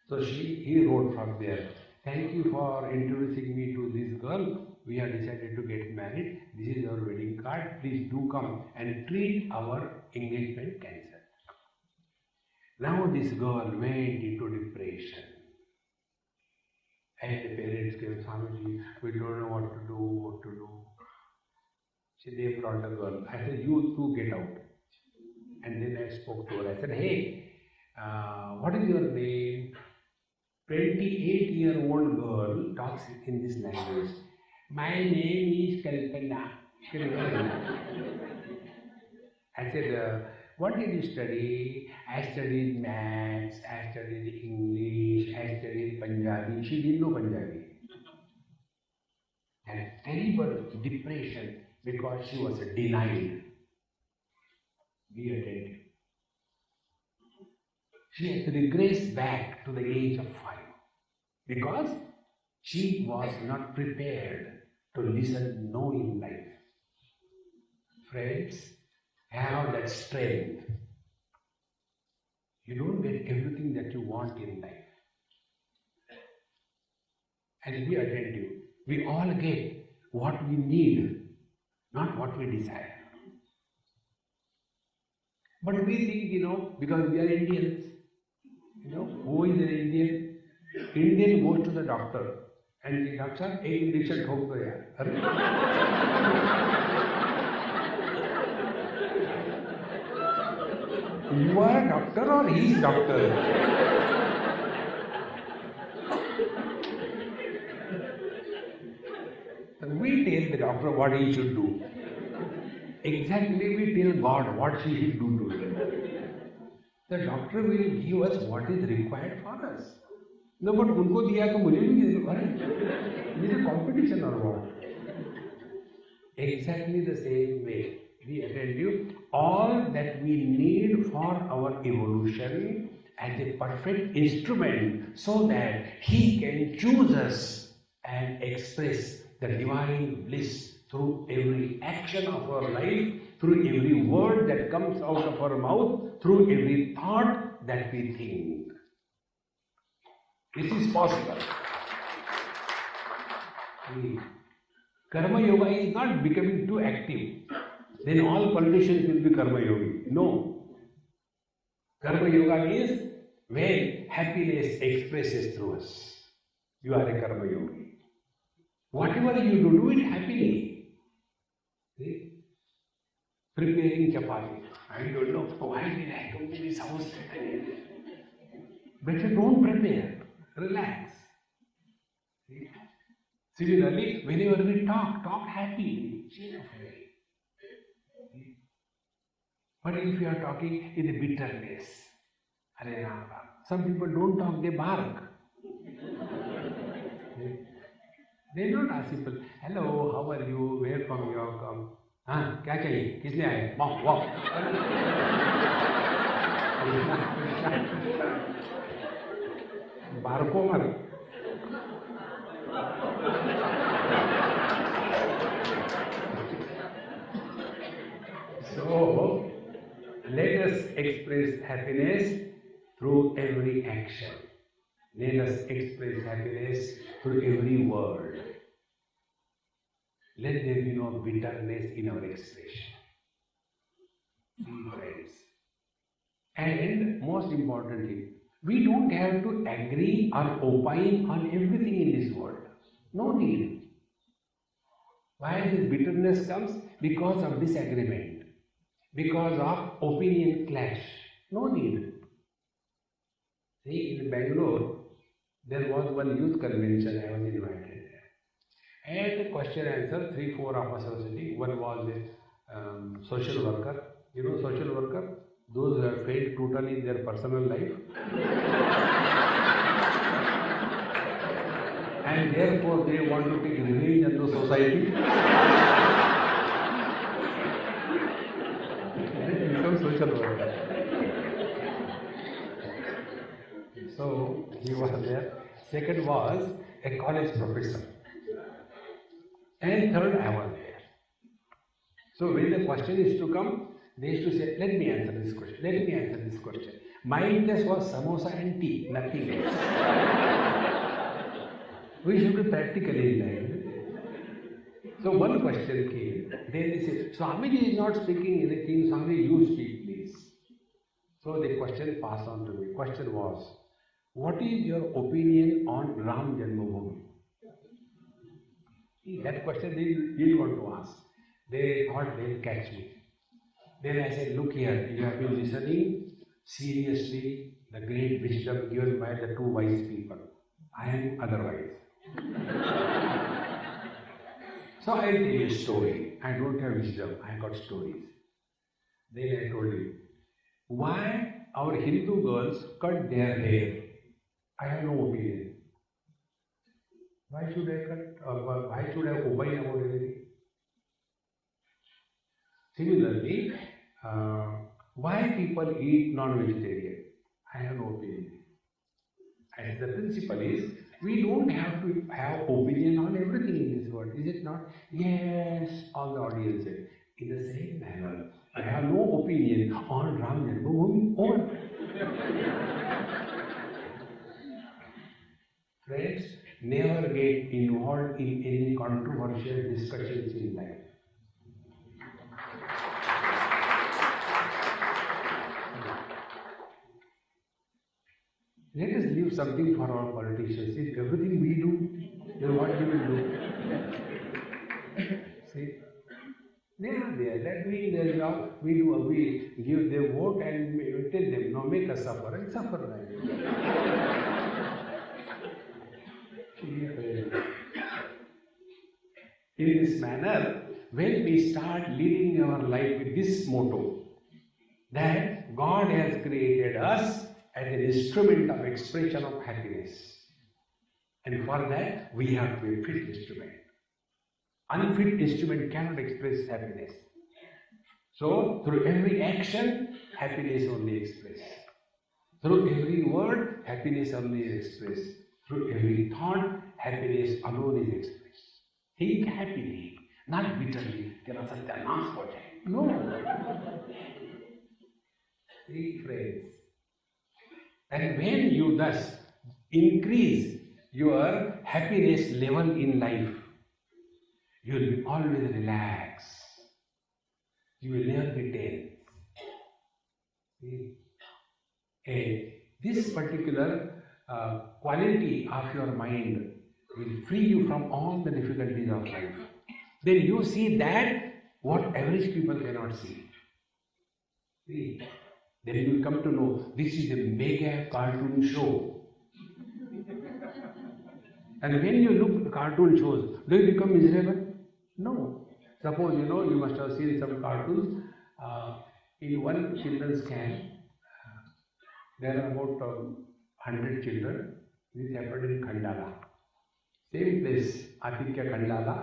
So he wrote from there, "Thank you for introducing me to this girl. We have decided to get married. This is our wedding card. Please do come and treat our engagement cancelled." Now this girl went into depression. And the parents came, "Swamiji, we don't know what to do. So they brought the girl. I said, "You too get out." And then I spoke to her. I said, "Hey, what is your name?" 28-year-old girl talks in this language. "My name is Kalpana." I said, "What did you study?" "I studied maths, I studied English, I studied Punjabi." She didn't know Punjabi. And terrible depression because she was denied. Be attentive. She had to regress back to the age of 5 because she was not prepared to listen no in life. Friends, have that strength. You don't get everything that you want in life. And be attentive. We all get what we need, not what we desire. But we think, because we are Indians, who is an Indian? Indian goes to the doctor and the doctor says, "Ek injection thok do yaar." You are a doctor or he is doctor? We tell the doctor what he should do. Exactly, we tell God what he should do to him. The doctor will give us what is required for us. No, but उनको दिया तो मुझे भी दे दो. Is it competition or what? Exactly the same way. We attend you all that we need for our evolution as a perfect instrument so that He can choose us and express the divine bliss through every action of our life, through every word that comes out of our mouth, through every thought that we think. This is possible. Karma Yoga is not becoming too active. Then all politicians will be Karma Yogi. No. Karma Yoga is when happiness expresses through us. You are a Karma Yogi. Whatever you do it happily. See? Preparing chapati. I don't know why did I come to this house. Better don't prepare. Relax. See? Similarly, whenever we talk happily, cheerfully. But if you are talking in a bitterness, Hare Rama, some people don't talk, they bark. They don't ask people, hello, how are you, where from you have come? हाँ क्या चाहिए किस लिए आए वाह वाह बारको मत So let us express happiness through every action. Let us express happiness through every word. Let there be no bitterness in our expression. See, friends. And most importantly, we don't have to agree or opine on everything in this world. No need. Why this bitterness comes? Because of disagreement, because of opinion clash. No need. See, in Bangalore, there was one youth convention. I was invited there. And question answer, 3-4 of us were sitting. One was a social worker. You know social worker? Those who have failed totally in their personal life. And therefore they want to take revenge on the society. They become social worker. So he was there. Second was a college professor. And third, I was there. So when the question is to come, they used to say, let me answer this question, let me answer this question. My interest was samosa and tea, nothing else. We should be practical in life. So one question came, then they said, Swamiji is not speaking anything, Swami, you speak please. So the question passed on to me. Question was, what is your opinion on Ram Janmabhoomi? That question they didn't want to ask. They thought they'll catch me. Then I said, look here, you have been listening seriously the great wisdom given by the two wise people. I am otherwise. So I'll tell you a story. I don't have wisdom, I got stories. Then I told him, why our Hindu girls cut their hair? I have no opinion. Why should I cut, why should I opine about anything? Similarly, why people eat non-vegetarian? I have no opinion. And the principle is, we don't have to have opinion on everything in this world, is it not? Yes, all the audience said. In the same manner, I have no opinion on Ram Janmabhoomi or friends, never get involved in any controversial discussions in life. Let us leave something for our politicians. If everything we do, then what we will do? See? They are there. They're doing their job. We give them vote and we tell them, no, make us suffer and suffer like In this manner, when we start leading our life with this motto, that God has created us as an instrument of expression of happiness. And for that, we have to be a fit instrument. Unfit instrument cannot express happiness. So, through every action, happiness only expressed. Through every word, happiness only is expressed. Through every thought, happiness alone is expressed. Think happily, not bitterly. No. See, friends. And when you thus increase your happiness level in life, you will be always relaxed. You will never be tense. See? This particular quality of your mind will free you from all the difficulties of life. Then you see that what average people cannot see. See? Then you will come to know this is a mega cartoon show. And when you look at cartoon shows, do you become miserable? No. Suppose you must have seen some cartoons. In one children's camp, there are about 100 children. This happened in Khandala. Same place, Aditya Khandala.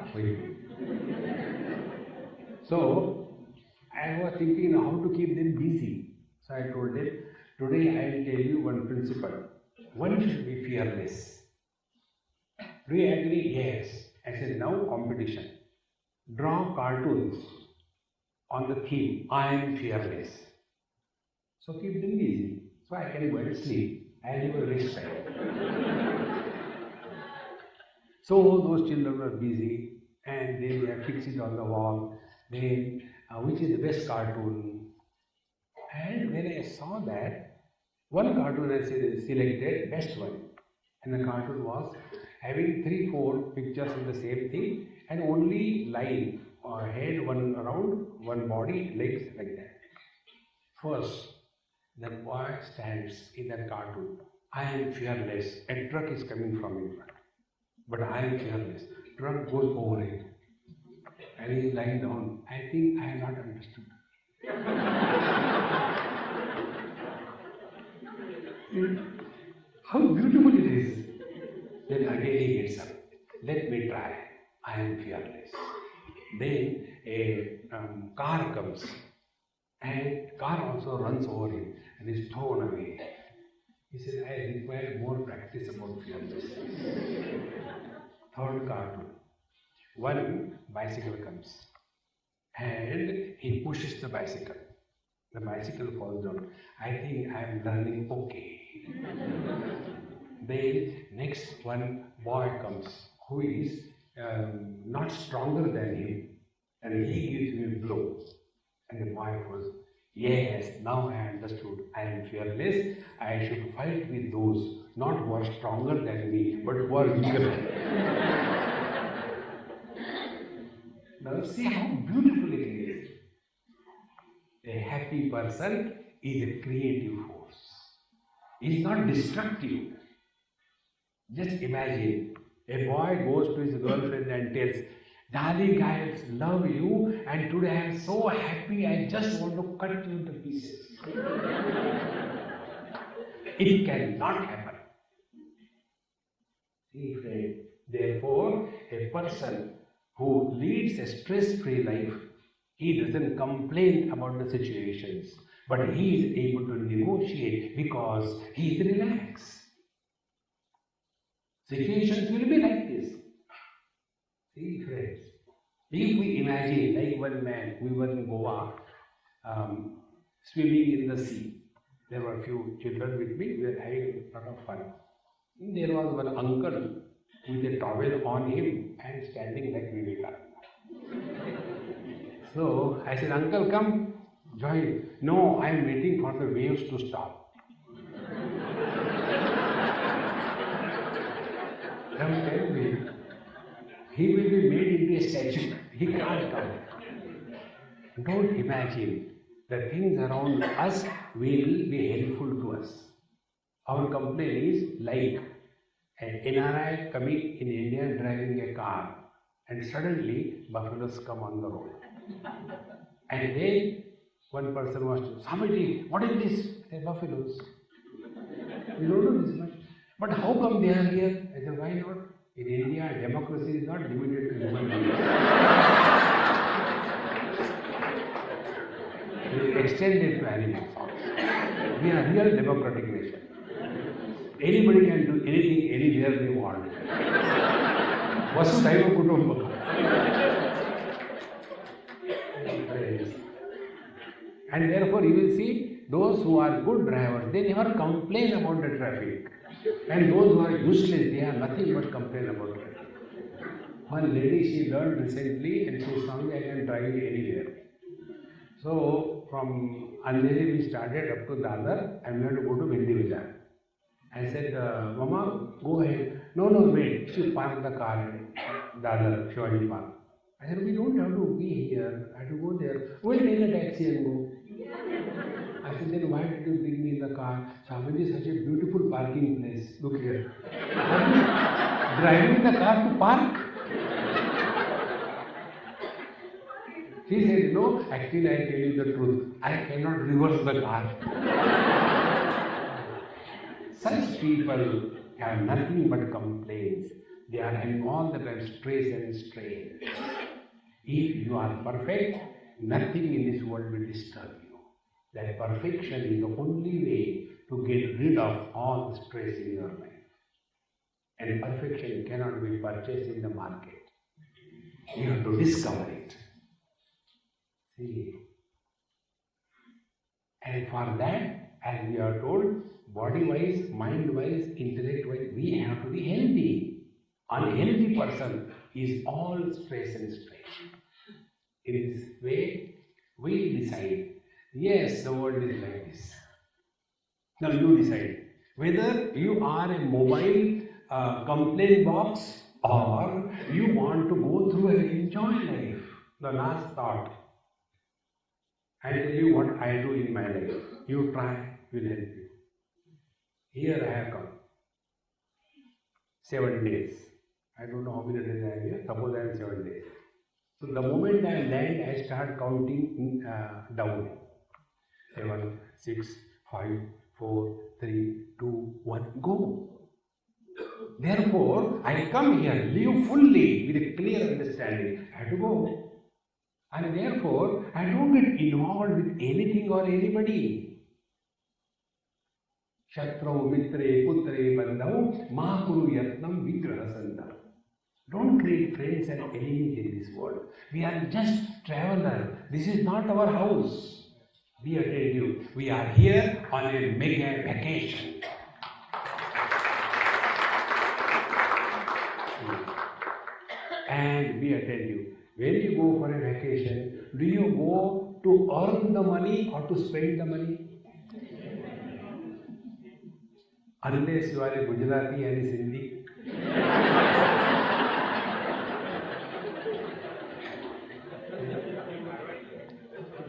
So I was thinking how to keep them busy. So I told them, today I will tell you one principle. One should be fearless. Do you agree? Yes. I said, now competition. Draw cartoons on the theme, I am fearless. So keep them busy. So I can go and sleep. I have a respect. So those children were busy and they have fixed it on the wall. Then, which is the best cartoon? And when I saw that, one cartoon I selected, best one. And the cartoon was having 3-4 pictures of the same thing and only line or head one around, one body, legs like that. First, the boy stands in that cartoon. I am fearless. A truck is coming from in front. But I am fearless. Truck goes over it. And he is lying down. I think I have not understood. How beautiful it is. Then again he gets up. Let me try. I am fearless. Then a car comes. And car also runs over him and is thrown away. He said, I require more practice about fearlessness. Third cartoon. One bicycle comes and he pushes the bicycle. The bicycle falls down. I think I am learning okay. Then next one boy comes who is not stronger than him and he gives me a blow. And the boy goes, yes, now I understood. I am fearless. I should fight with those not who are stronger than me, but who are weaker. Now see how beautiful it is. A happy person is a creative force. He is not destructive. Just imagine, a boy goes to his girlfriend and tells, darling, I love you and today I am so happy, I just want to cut you into pieces. It cannot happen. See, friend, therefore, a person who leads a stress-free life, he doesn't complain about the situations, but he is able to negotiate because he is relaxed. Situations will be like this. See, friends, if we imagine like one man, we were in Goa, swimming in the sea. There were a few children with me, we were having a lot of fun. And there was one uncle with a towel on him and standing like Vivekananda. So I said, uncle, come, join. No, I am waiting for the waves to stop. Come tell me. He will be made into a statue. He can't come. Don't imagine the things around us will be helpful to us. Our complaint is like an NRI coming in India and driving a car and suddenly buffaloes come on the road. And then one person was to, somebody, what is this? I said, buffaloes. We don't know this much. But how come they are here? I said, why not? In India, democracy is not limited to human beings. We extend it to animals also. We are a real democratic nation. Anybody can do anything, anywhere they want. Vasudhaiva Kutumbakam. And therefore you will see those who are good drivers, they never complain about the traffic. And those who are useless, they have nothing but complain about it. One lady, she learned recently and she found I can drive anywhere. So from Andheri we started up to Dadar and we had to go to Vindi Bazaar. I said, Mama, go ahead. No, wait. She parked the car at Dadar, Shivaji Park. I said, we don't have to be here. I have to go there. We'll take a taxi and go. I I said, then why did you bring me in the car? Swamiji is such a beautiful parking place. Look here. Driving the car to park? He said, no, actually I tell you the truth. I cannot reverse the car. Such people have nothing but complaints. They are having all the time stress and strain. If you are perfect, nothing in this world will disturb you. That perfection is the only way to get rid of all the stress in your life. And perfection cannot be purchased in the market. You have to discover it. See? And for that, as we are told, body-wise, mind-wise, intellect-wise, we have to be healthy. Unhealthy person is all stress and strain. In this way, we decide, yes, the world is like this. Now you decide whether you are a mobile complaint box or you want to go through and enjoy life. The last thought. I tell you what I do in my life. You try, will help you. Here I have come. 7 days. I don't know how many days I am here. Suppose I am 7 days. So the moment I land, I start counting down. 7, 6, 5, 4, 3, 2, 1, go. Therefore, I come here, live fully with a clear understanding. I have to go. And therefore, I don't get involved with anything or anybody. Shatro, mitre, putre, bandhav, ma kuru yatnam vigraha sandha. Don't create friends and enemies in this world. We are just travelers. This is not our house. We attend you. We are here on a mega vacation. And we attend you. When you go for a vacation, do you go to earn the money or to spend the money? Unless you are a Gujarati and a Sindhi.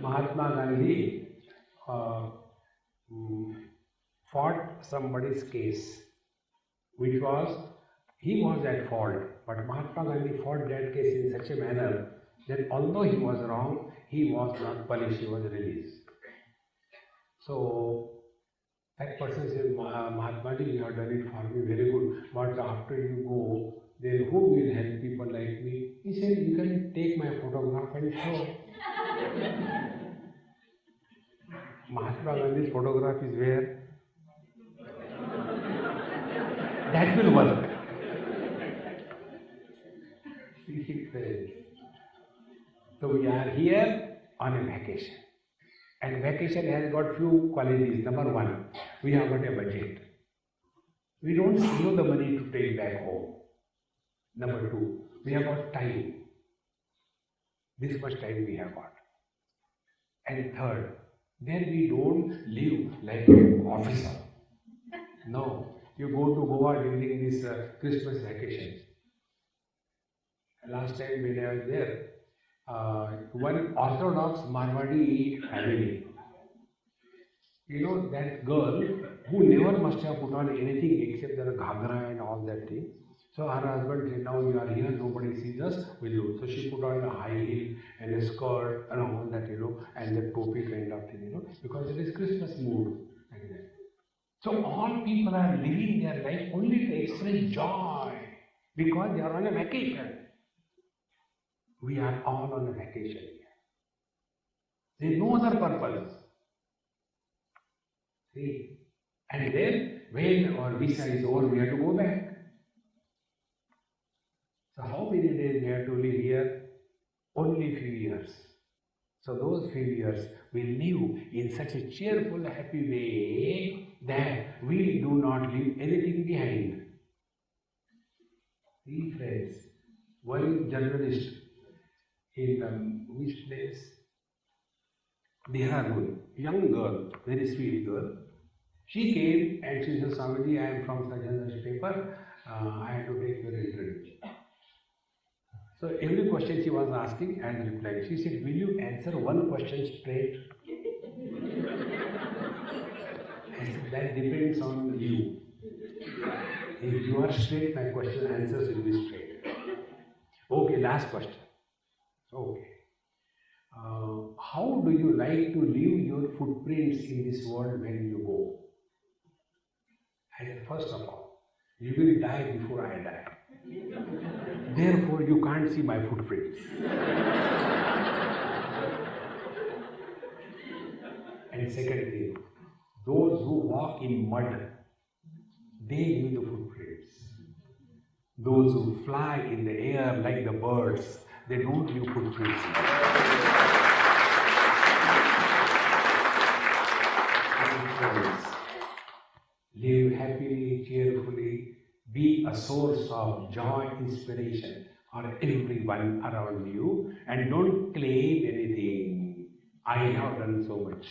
Mahatma Gandhi fought somebody's case, which was, he was at fault, but Mahatma Gandhi fought that case in such a manner that although he was wrong, he was not punished, he was released. So that person says, Mahatma Ji, you have done it for me, very good, but after you go, then who will help people like me? He said, you can take my photograph and show. Mahatma Gandhi's photograph is where? That will work. So we are here on a vacation. And vacation has got few qualities. Number one, we have got a budget. We don't save the money to take back home. Number two, we have got time. This much time we have got. And third, there we don't live like an officer. No, you go to Goa during this Christmas vacation. Last time when I was there, one Orthodox Marwadi family. You know, that girl who never must have put on anything except the ghagra and all that thing. So her husband said, now you are here, nobody sees us, will you? So she put on a high heel and a skirt and all that, and the topi kind of thing, because it is Christmas mood. Like that. So all people are living their life only to express joy because they are on a vacation. We are all on a vacation here. There is no other purpose. See? And then, when our visa is over, we have to go back. So how many days we have to live here? Only few years. So those few years we live in such a cheerful, happy way that we do not leave anything behind. See friends, one journalist in which place? Dehradun, young girl, very sweet girl. She came and she said, Swamiji, I am from such and such paper, I have to take your interview. So every question she was asking and replying. She said, will you answer one question straight? I said, that depends on you. If you are straight, my question answers will be straight. Okay, last question. Okay. How do you like to leave your footprints in this world when you go? I said, first of all, you will die before I die. Therefore, you can't see my footprints. And second thing, those who walk in mud, they leave the footprints. Those who fly in the air like the birds, they don't leave footprints. Live happily, cheerfully, be a source of joy, inspiration for everyone around you, and don't claim anything. I have done so much.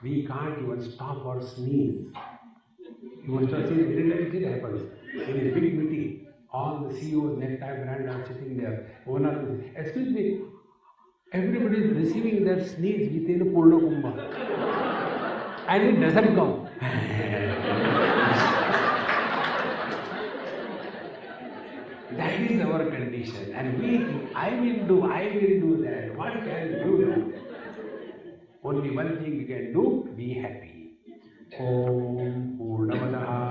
We can't even stop or sneeze. You must have seen many times it happens. In a big meeting, all the CEOs, necktie brand are sitting there. Owner, excuse me, everybody is receiving their sneeze within a Purna Kumbha. And it doesn't come. That is our condition. And we think, I will do that. What can you do? Only one thing you can do, be happy. Om Purnamadaha